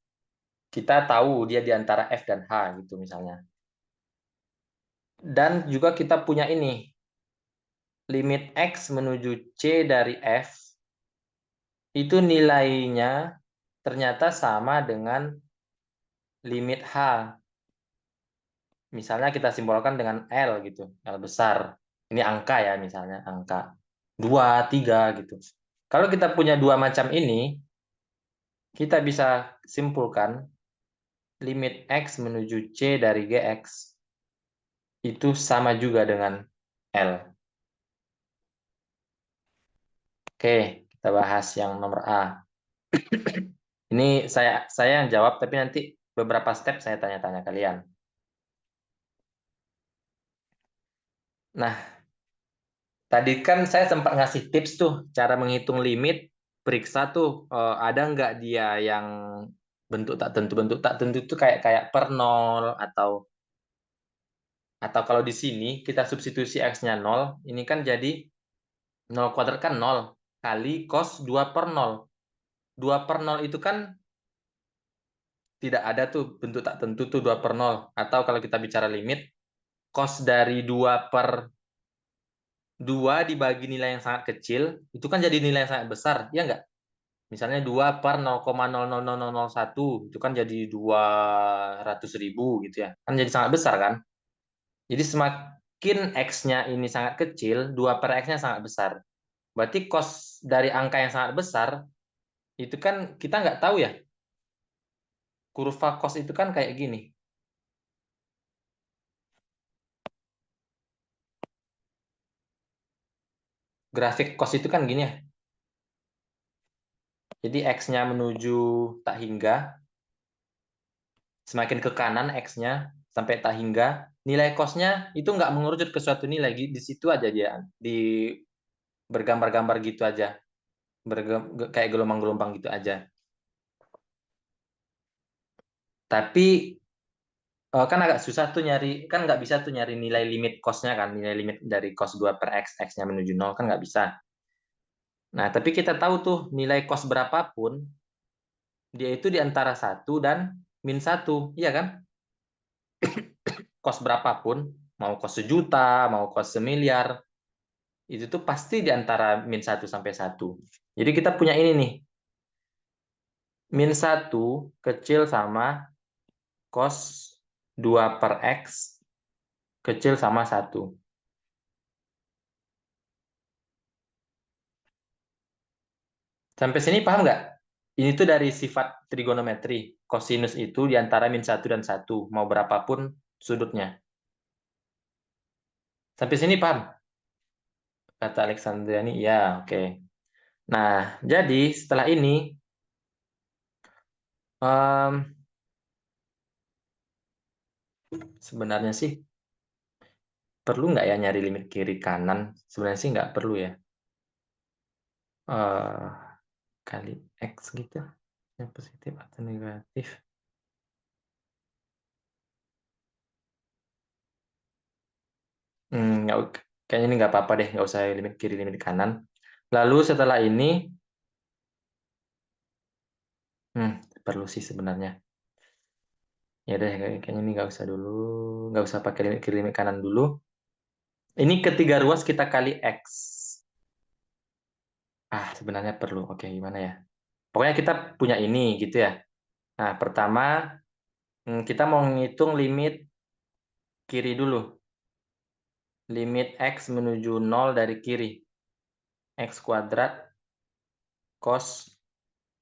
kita tahu dia di antara F dan H gitu misalnya. Dan juga kita punya ini. Limit X menuju C dari F. Itu nilainya ternyata sama dengan limit H. Misalnya kita simbolkan dengan L gitu. L besar. Ini angka ya misalnya. Angka 2, 3 gitu. Kalau kita punya dua macam ini, kita bisa simpulkan limit X menuju C dari GX itu sama juga dengan L. Oke, kita bahas yang nomor A. Ini saya yang jawab, tapi nanti beberapa step saya tanya-tanya kalian. Nah, tadi kan saya sempat ngasih tips tuh, cara menghitung limit, periksa tuh, ada nggak dia yang bentuk tak tentu itu kayak per nol atau kalau di sini kita substitusi X-nya 0, ini kan jadi 0 kuadrat kan 0 kali cos 2 per 0. 2 per 0 itu kan tidak ada tuh bentuk tak tentu tuh 2 per 0. Atau kalau kita bicara limit, cos dari 2 per 2 dibagi nilai yang sangat kecil, itu kan jadi nilai yang sangat besar, ya nggak? Misalnya 2 per 0,000001, itu kan jadi 200.000 gitu ya. Kan jadi sangat besar kan? Jadi semakin X-nya ini sangat kecil, 2 per X-nya sangat besar. Berarti cos dari angka yang sangat besar, itu kan kita nggak tahu ya. Kurva cos itu kan kayak gini. Grafik cos itu kan gini ya. Jadi X-nya menuju tak hingga, semakin ke kanan X-nya sampai tak hingga, nilai cos-nya itu nggak mengerucut ke suatu nilai, di situ aja dia, di bergambar-gambar gitu aja, kayak gelombang-gelombang gitu aja. Tapi kan agak susah tuh nyari, kan nggak bisa tuh nyari nilai limit cos-nya kan, nilai limit dari cos 2 per x, x-nya menuju 0 kan nggak bisa. Nah, tapi kita tahu tuh nilai cos berapapun, dia itu di antara 1 dan min 1, iya kan? Cos berapapun, mau cos 1.000.000, mau cos 1.000.000.000, itu tuh pasti di antara min 1 sampai 1. Jadi kita punya ini nih, min 1 kecil sama cos 2 per x kecil sama 1. Sampai sini paham nggak? Ini tuh dari sifat trigonometri. Kosinus itu di antara min 1 dan 1. Mau berapapun sudutnya. Sampai sini paham? Kata Alexandriani, ya oke. Nah, jadi setelah ini, sebenarnya sih, perlu nggak ya nyari limit kiri kanan? Sebenarnya sih nggak perlu ya. Kali X gitu. Yang positif atau negatif. Kayaknya ini nggak apa-apa deh, nggak usah limit kiri, limit kanan. Lalu setelah ini, perlu sih sebenarnya. Ya deh, kayaknya ini nggak usah dulu, nggak usah pakai limit kiri, limit kanan dulu. Ini ketiga ruas kita kali X. Sebenarnya perlu. Oke, gimana ya? Pokoknya kita punya ini gitu ya. Nah, pertama kita mau ngitung limit kiri dulu. Limit X menuju 0 dari kiri. X kuadrat cos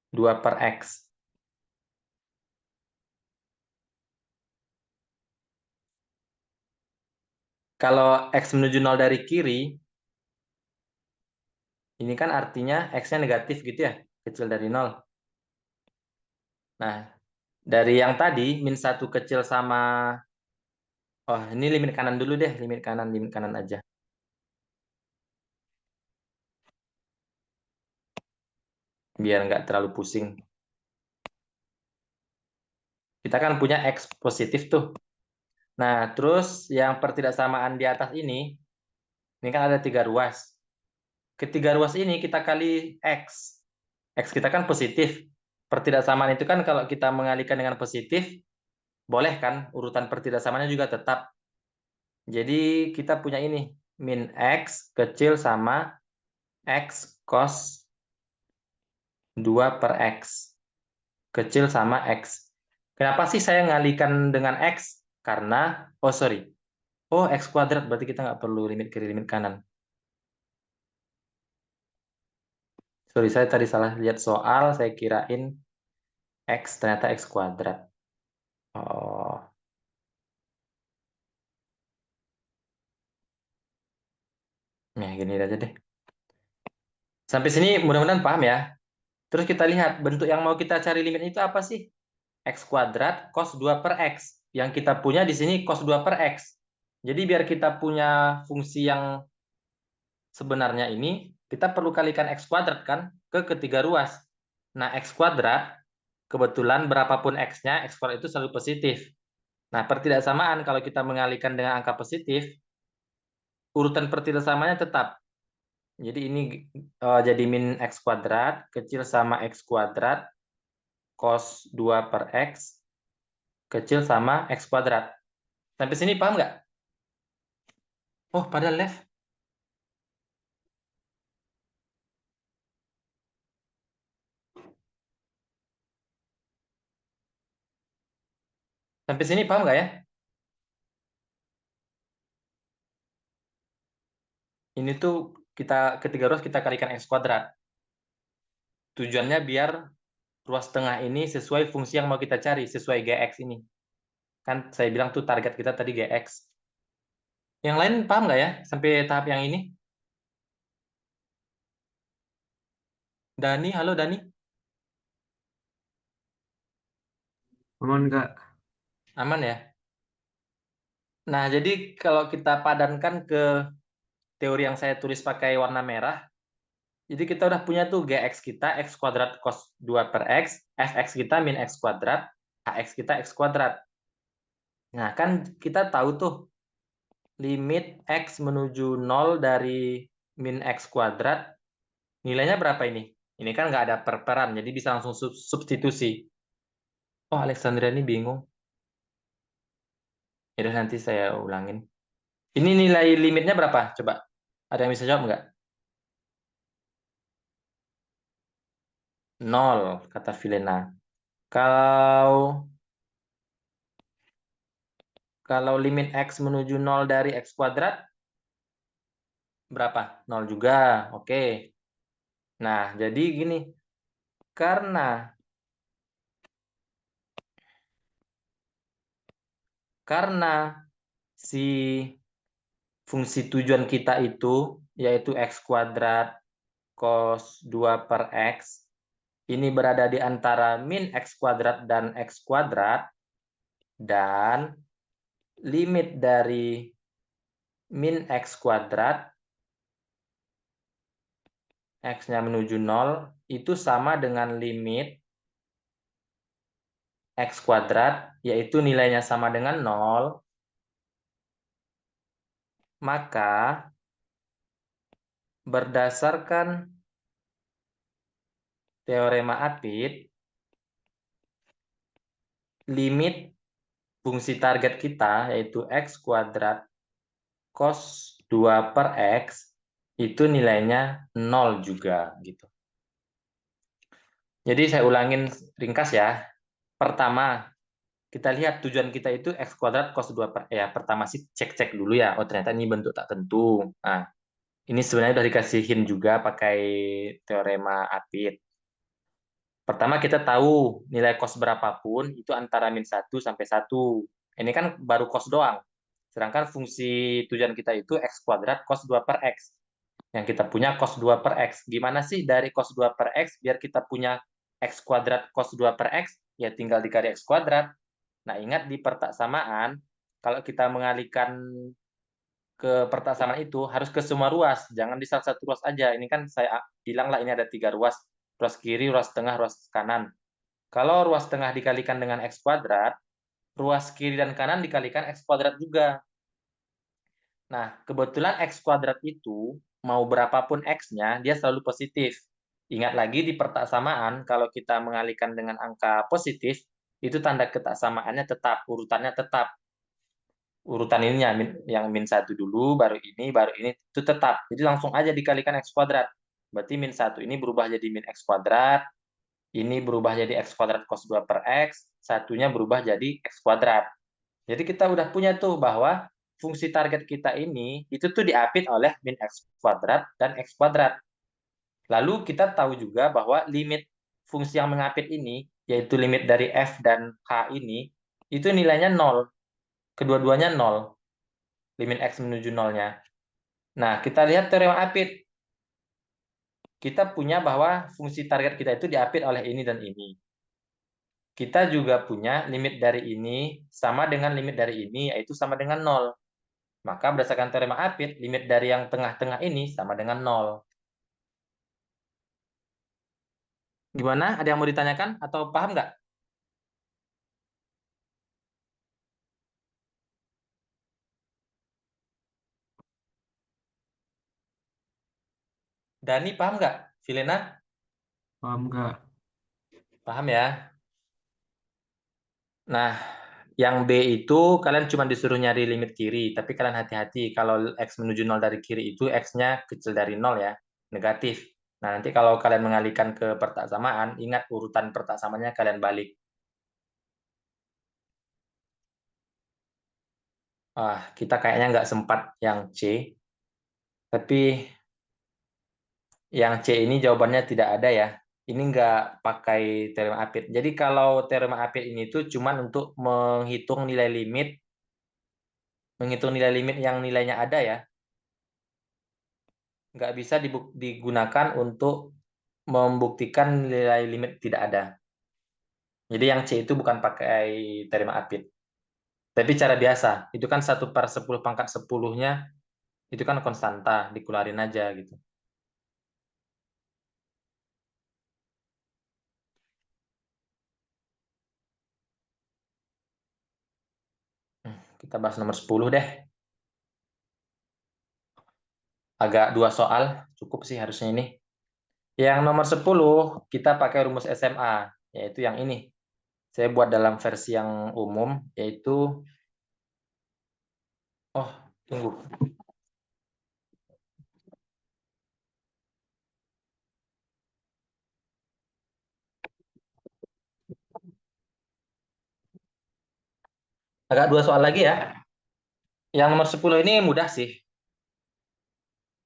2 per X. Kalau X menuju 0 dari kiri, ini kan artinya X-nya negatif gitu ya, kecil dari 0. Nah, dari yang tadi, min 1 kecil sama... ini limit kanan dulu deh, limit kanan aja. Biar nggak terlalu pusing. Kita kan punya X positif tuh. Nah, terus yang pertidaksamaan di atas ini kan ada 3 ruas. Ketiga ruas ini kita kali X. X kita kan positif. Pertidaksamaan itu kan kalau kita mengalihkan dengan positif, boleh kan urutan pertidaksamaannya juga tetap. Jadi kita punya ini, min X kecil sama X cos 2 per X. Kecil sama X. Kenapa sih saya ngalihkan dengan X? Karena, sorry. X kuadrat, berarti kita nggak perlu limit kiri, limit kanan. Sorry, saya tadi salah lihat soal, saya kirain X, ternyata X kuadrat. Ya, gini aja deh. Sampai sini mudah-mudahan paham ya. Terus kita lihat, bentuk yang mau kita cari limit itu apa sih? X kuadrat cos 2 per X. Yang kita punya di sini cos 2 per X. Jadi biar kita punya fungsi yang sebenarnya ini, kita perlu kalikan X kuadrat kan ke ketiga ruas. Nah, X kuadrat, kebetulan berapapun X-nya, X kuadrat itu selalu positif. Nah, pertidaksamaan kalau kita mengalihkan dengan angka positif, urutan pertidaksamaannya tetap. Jadi ini jadi min X kuadrat kecil sama X kuadrat cos 2 per X kecil sama X kuadrat. Sampai sini paham nggak? Pada left. Sampai sini paham nggak ya? Ini tuh kita ketiga ruas kita kalikan X kuadrat. Tujuannya biar ruas tengah ini sesuai fungsi yang mau kita cari, sesuai GX ini. Kan saya bilang tuh target kita tadi GX. Yang lain paham nggak ya sampai tahap yang ini? Dani, halo Dani. Aman, Kak. Aman ya? Nah, jadi kalau kita padankan ke teori yang saya tulis pakai warna merah, jadi kita udah punya tuh GX kita, X kuadrat cos 2 per X, Fx kita min X kuadrat, Hx kita X kuadrat. Nah, kan kita tahu tuh limit X menuju 0 dari min X kuadrat, nilainya berapa ini? Ini kan nggak ada perperan, jadi bisa langsung substitusi. Oh, Alexandria ini bingung. Ya udah, nanti saya ulangin. Ini nilai limitnya berapa? Coba. Ada yang bisa jawab nggak? 0, kata Vilena. Kalau limit X menuju 0 dari X kuadrat, berapa? 0 juga. Oke. Nah, jadi gini. Karena si fungsi tujuan kita itu, yaitu X kuadrat cos 2 per X, ini berada di antara min X kuadrat dan X kuadrat, dan limit dari min X kuadrat, X-nya menuju 0, itu sama dengan limit X kuadrat, yaitu nilainya sama dengan 0, maka berdasarkan teorema Apit, limit fungsi target kita, yaitu X kuadrat cos 2 per X, itu nilainya 0 juga, gitu. Jadi saya ulangin ringkas ya. Pertama, kita lihat tujuan kita itu X kuadrat cos 2 per X. Ya, pertama sih cek-cek dulu ya. Oh, ternyata ini bentuk tak tentu. Nah, ini sebenarnya udah dikasihin juga pakai teorema Apit. Pertama, kita tahu nilai cos berapapun itu antara min 1 sampai 1. Ini kan baru cos doang. Sedangkan fungsi tujuan kita itu X kuadrat cos 2 per X. Yang kita punya cos 2 per X. Gimana sih dari cos 2 per X biar kita punya X kuadrat cos 2 per X? Ya tinggal dikali X kuadrat. Nah, ingat di pertaksamaan, kalau kita mengalihkan ke pertaksamaan itu harus ke semua ruas, jangan di salah satu ruas aja. Ini kan saya bilang lah, ini ada 3 ruas, ruas kiri, ruas tengah, ruas kanan. Kalau ruas tengah dikalikan dengan X kuadrat, ruas kiri dan kanan dikalikan X kuadrat juga. Nah, kebetulan X kuadrat itu, mau berapapun X-nya, dia selalu positif. Ingat lagi di pertaksamaan, kalau kita mengalihkan dengan angka positif, itu tanda ketaksamaannya tetap, urutannya tetap. Urutan ini yang min 1 dulu, baru ini, itu tetap. Jadi langsung aja dikalikan X kuadrat. Berarti min 1 ini berubah jadi min X kuadrat, ini berubah jadi X kuadrat cos 2 per X, satunya berubah jadi X kuadrat. Jadi kita udah punya tuh bahwa fungsi target kita ini itu tuh diapit oleh min X kuadrat dan X kuadrat. Lalu kita tahu juga bahwa limit fungsi yang mengapit ini, yaitu limit dari F dan H ini, itu nilainya 0. Kedua-duanya 0. Limit X menuju 0-nya. Nah, kita lihat teorema apit. Kita punya bahwa fungsi target kita itu diapit oleh ini dan ini. Kita juga punya limit dari ini sama dengan limit dari ini, yaitu sama dengan 0. Maka berdasarkan teorema apit, limit dari yang tengah-tengah ini sama dengan 0. Gimana? Ada yang mau ditanyakan atau paham nggak? Dani paham nggak? Filena? Paham nggak? Paham ya? Nah, yang B itu kalian cuma disuruh nyari limit kiri, tapi kalian hati-hati kalau X menuju 0 dari kiri itu X-nya kecil dari 0 ya, negatif. Nah, nanti kalau kalian mengalihkan ke pertaksamaan, ingat urutan pertaksamaannya kalian balik. Kita kayaknya nggak sempat yang C, tapi yang C ini jawabannya tidak ada ya. Ini nggak pakai teorema Apit. Jadi kalau teorema Apit ini tuh cuman untuk menghitung nilai limit yang nilainya ada ya. Nggak bisa digunakan untuk membuktikan nilai limit tidak ada. Jadi yang C itu bukan pakai teorema Apit. Tapi cara biasa, itu kan 1/10 pangkat 10-nya, itu kan konstanta, dikeluarin aja gitu. Kita bahas nomor 10 deh. Agak 2 soal, cukup sih harusnya ini. Yang nomor 10, kita pakai rumus SMA, yaitu yang ini. Saya buat dalam versi yang umum, yaitu... Oh, tunggu. Agak 2 soal lagi ya. Yang nomor 10 ini mudah sih.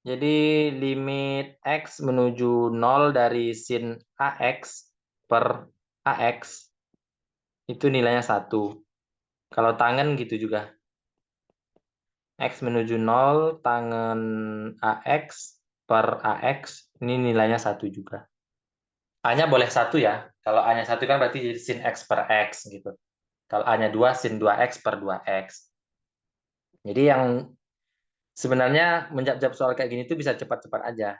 Jadi limit X menuju 0 dari sin AX per AX itu nilainya 1. Kalau tangen gitu juga. X menuju 0 tangen AX per AX ini nilainya 1 juga. A-nya boleh 1 ya. Kalau A-nya 1 kan berarti jadi sin X per X gitu. Kalau A-nya 2 sin 2X per 2X. Jadi yang sebenarnya menjawab soal kayak gini tuh bisa cepat-cepat aja.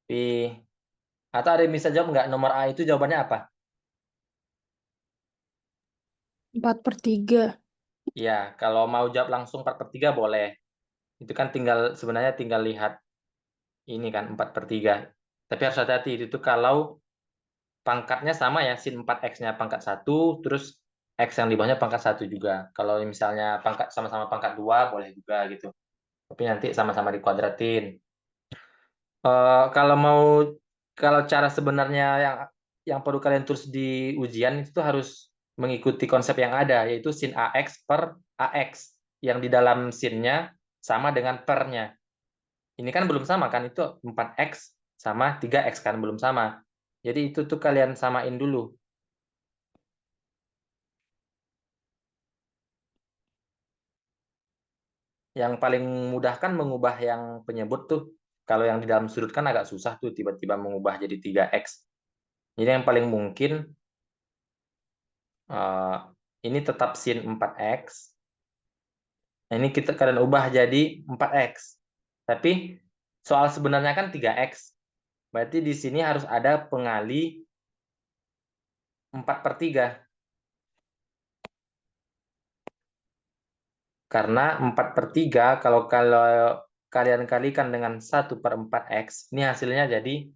Tapi atau ada yang bisa jawab nggak nomor A itu jawabannya apa? 4/3. Ya, kalau mau jawab langsung 4/3 boleh. Itu kan sebenarnya tinggal lihat ini kan 4/3. Tapi harus hati-hati itu tuh kalau pangkatnya sama ya, sin 4X-nya pangkat 1, terus X yang di bawahnya pangkat 1 juga. Kalau misalnya pangkat sama-sama pangkat 2 boleh juga gitu. Tapi nanti sama-sama dikuadratin. Kalau cara sebenarnya yang perlu kalian tulis di ujian itu tuh harus mengikuti konsep yang ada, yaitu sin AX per AX yang di dalam sinnya sama dengan pernya. Ini kan belum sama kan, itu 4X sama 3X kan belum sama. Jadi itu tuh kalian samain dulu. Yang paling mudah kan mengubah yang penyebut tuh. Kalau yang di dalam sudut kan agak susah tuh tiba-tiba mengubah jadi 3X. Jadi yang paling mungkin ini tetap sin 4X. Nah, ini kalian ubah jadi 4X. Tapi soal sebenarnya kan 3X. Berarti di sini harus ada pengali 4/3. Karena 4/3 kalau kalian kalikan dengan 1/4X, ini hasilnya jadi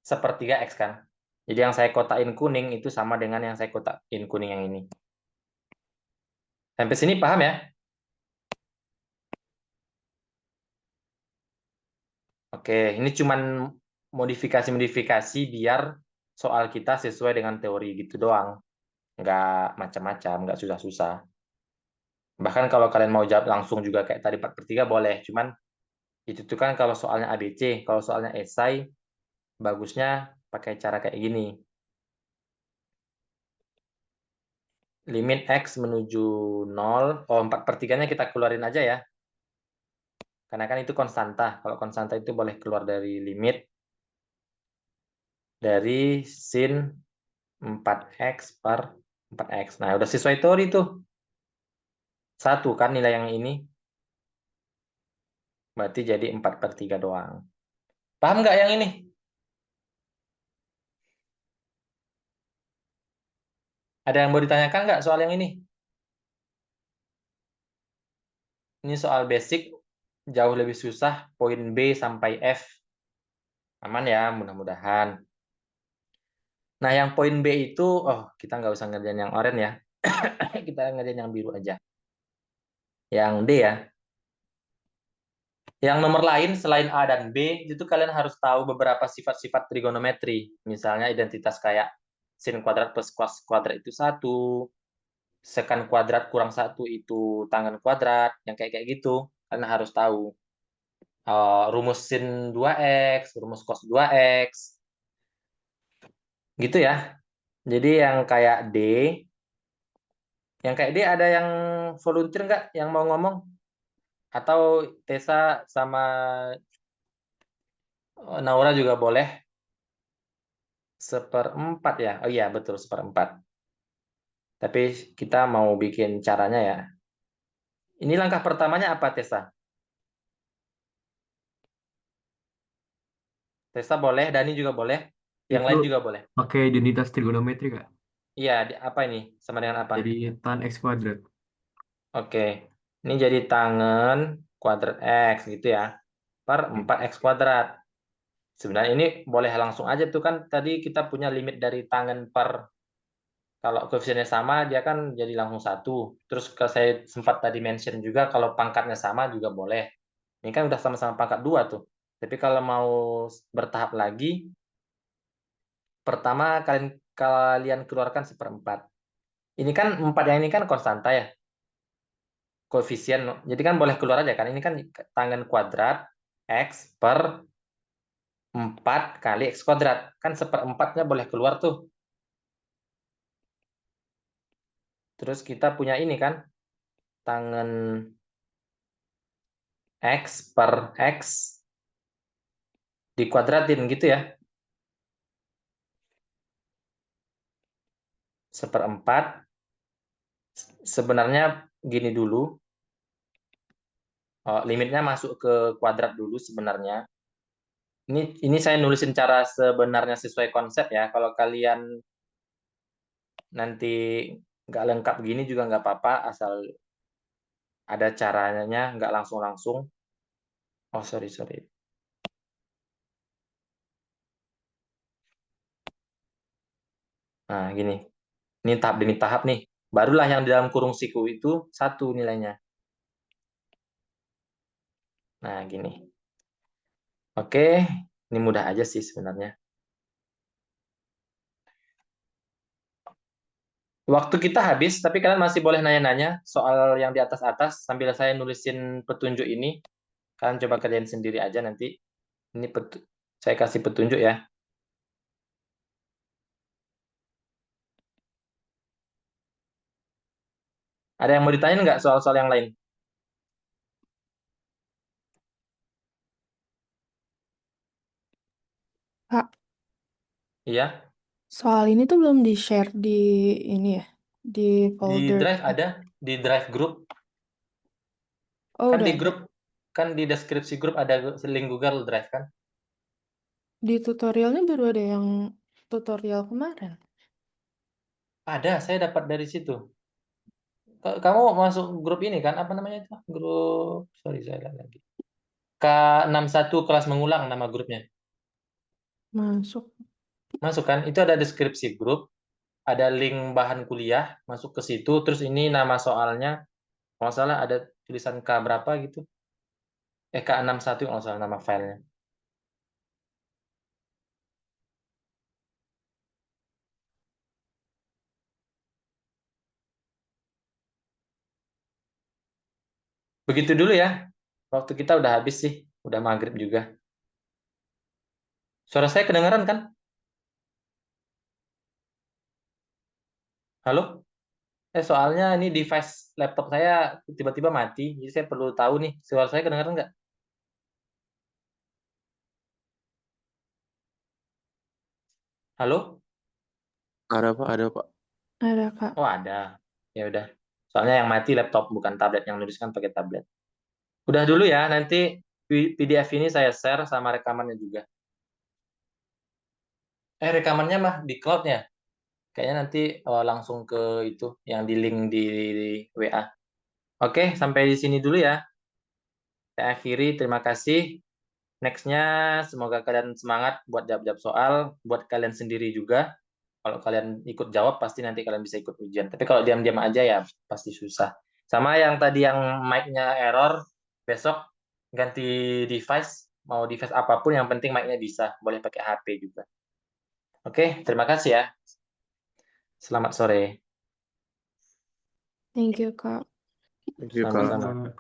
1/3X kan. Jadi yang saya kotakin kuning itu sama dengan yang saya kotakin kuning yang ini. Sampai sini paham ya? Oke, ini cuman modifikasi-modifikasi biar soal kita sesuai dengan teori gitu doang. Nggak macam-macam, nggak susah-susah. Bahkan kalau kalian mau jawab langsung juga kayak tadi 4/3 boleh. Cuman itu tuh kan kalau soalnya ABC. Kalau soalnya esai, bagusnya pakai cara kayak gini. Limit X menuju 0. Oh, 4/3-nya kita keluarin aja ya. Karena kan itu konstanta. Kalau konstanta itu boleh keluar dari limit dari sin 4X per 4X. Nah, udah sesuai teori tuh. 1 kan nilai yang ini. Berarti jadi 4/3 doang. Paham nggak yang ini? Ada yang mau ditanyakan nggak soal yang ini? Ini soal basic, jauh lebih susah, poin B sampai F. Aman ya, mudah-mudahan. Nah, yang poin B itu, kita nggak usah ngerjain yang oranye ya. Kita ngerjain yang biru aja. Yang D ya. Yang nomor lain selain A dan B, itu kalian harus tahu beberapa sifat-sifat trigonometri. Misalnya identitas kayak sin kuadrat plus cos kuadrat itu 1, sekan kuadrat kurang 1 itu tangen kuadrat, yang kayak gitu. Kalian harus tahu. Rumus sin 2X, rumus cos 2X. Gitu ya. Jadi yang kayak D ada yang volunteer nggak yang mau ngomong? Atau Tessa sama Naura juga boleh? 1/4 ya? Oh iya, betul 1/4. Tapi kita mau bikin caranya ya. Ini langkah pertamanya apa, Tessa? Tessa boleh, Dani juga boleh. Yang Itu lain juga boleh. pakai identitas trigonometri, Kak. Iya, apa ini? Sama dengan apa? Jadi tan X kuadrat. Oke. Ini jadi tangen kuadrat X gitu ya. Per 4X kuadrat. Sebenarnya ini boleh langsung aja tuh kan tadi kita punya limit dari tangen per, kalau koefisiennya sama dia kan jadi langsung 1. Terus kalau saya sempat tadi mention juga kalau pangkatnya sama juga boleh. Ini kan udah sama-sama pangkat 2 tuh. Tapi kalau mau bertahap lagi, pertama kalian kalian keluarkan seperempat. Ini kan 4 yang ini kan konstanta ya, koefisien. Jadi kan boleh keluar aja kan. Ini kan tangen kuadrat X per 4 kali X kuadrat. Kan seperempatnya boleh keluar tuh. Terus kita punya ini kan, tangen X per X dikuadratin gitu ya. Seperempat. Sebenarnya gini dulu. Limitnya masuk ke kuadrat dulu sebenarnya. Ini saya nulisin cara sebenarnya sesuai konsep ya. Kalau kalian nanti nggak lengkap gini juga nggak apa-apa, asal ada caranya, nggak langsung-langsung. Oh, sorry, sorry. Nah, gini. Ini tahap demi tahap nih. Barulah yang di dalam kurung siku itu 1 nilainya. Nah, gini. Oke, ini mudah aja sih sebenarnya. Waktu kita habis, tapi kalian masih boleh nanya-nanya soal yang di atas-atas sambil saya nulisin petunjuk ini. Kalian coba kerjain sendiri aja nanti. Ini saya kasih petunjuk ya. Ada yang mau ditanyain nggak soal-soal yang lain? Kak, Iya. soal ini tuh belum di-share di ini ya, di Di folder Drive chat. ada, di Drive group. Oh, Kan udah di ada. grup, kan di deskripsi grup ada link Google Drive kan? Di tutorialnya baru ada yang tutorial kemarin. Ada, saya dapat dari situ. Kamu masuk grup ini kan? Apa namanya itu? Grup, sorry saya lihat lagi. K61 kelas mengulang nama grupnya. Masuk. Masuk kan? Itu ada deskripsi grup, ada link bahan kuliah, masuk ke situ, terus ini nama soalnya, kalau nggak salah ada tulisan K berapa gitu. K61 kalau nggak salah nama filenya. Begitu dulu ya. Waktu kita udah habis sih, udah maghrib juga. Suara saya kedengaran kan? Halo? Soalnya ini device laptop saya tiba-tiba mati, jadi saya perlu tahu nih, suara saya kedengaran nggak? Halo? Ada Pak, ada Pak. Ada, Kak. Oh, ada. Ya udah. Soalnya yang mati laptop, bukan tablet, yang nuliskan pakai tablet. Udah dulu ya, nanti PDF ini saya share sama rekamannya juga. Rekamannya mah di cloud ya? Kayaknya nanti langsung ke itu, yang di link di WA. Oke, sampai di sini dulu ya. Saya akhiri, terima kasih. Next-nya, semoga kalian semangat buat jawab-jawab soal, buat kalian sendiri juga. Kalau kalian ikut jawab, pasti nanti kalian bisa ikut ujian. Tapi kalau diam-diam aja ya, pasti susah. Sama yang tadi yang mic-nya error, besok ganti device, mau device apapun, yang penting mic-nya bisa. Boleh pakai HP juga. Oke, terima kasih ya. Selamat sore. Thank you, Kak. Thank you, Kak. Sama-sama.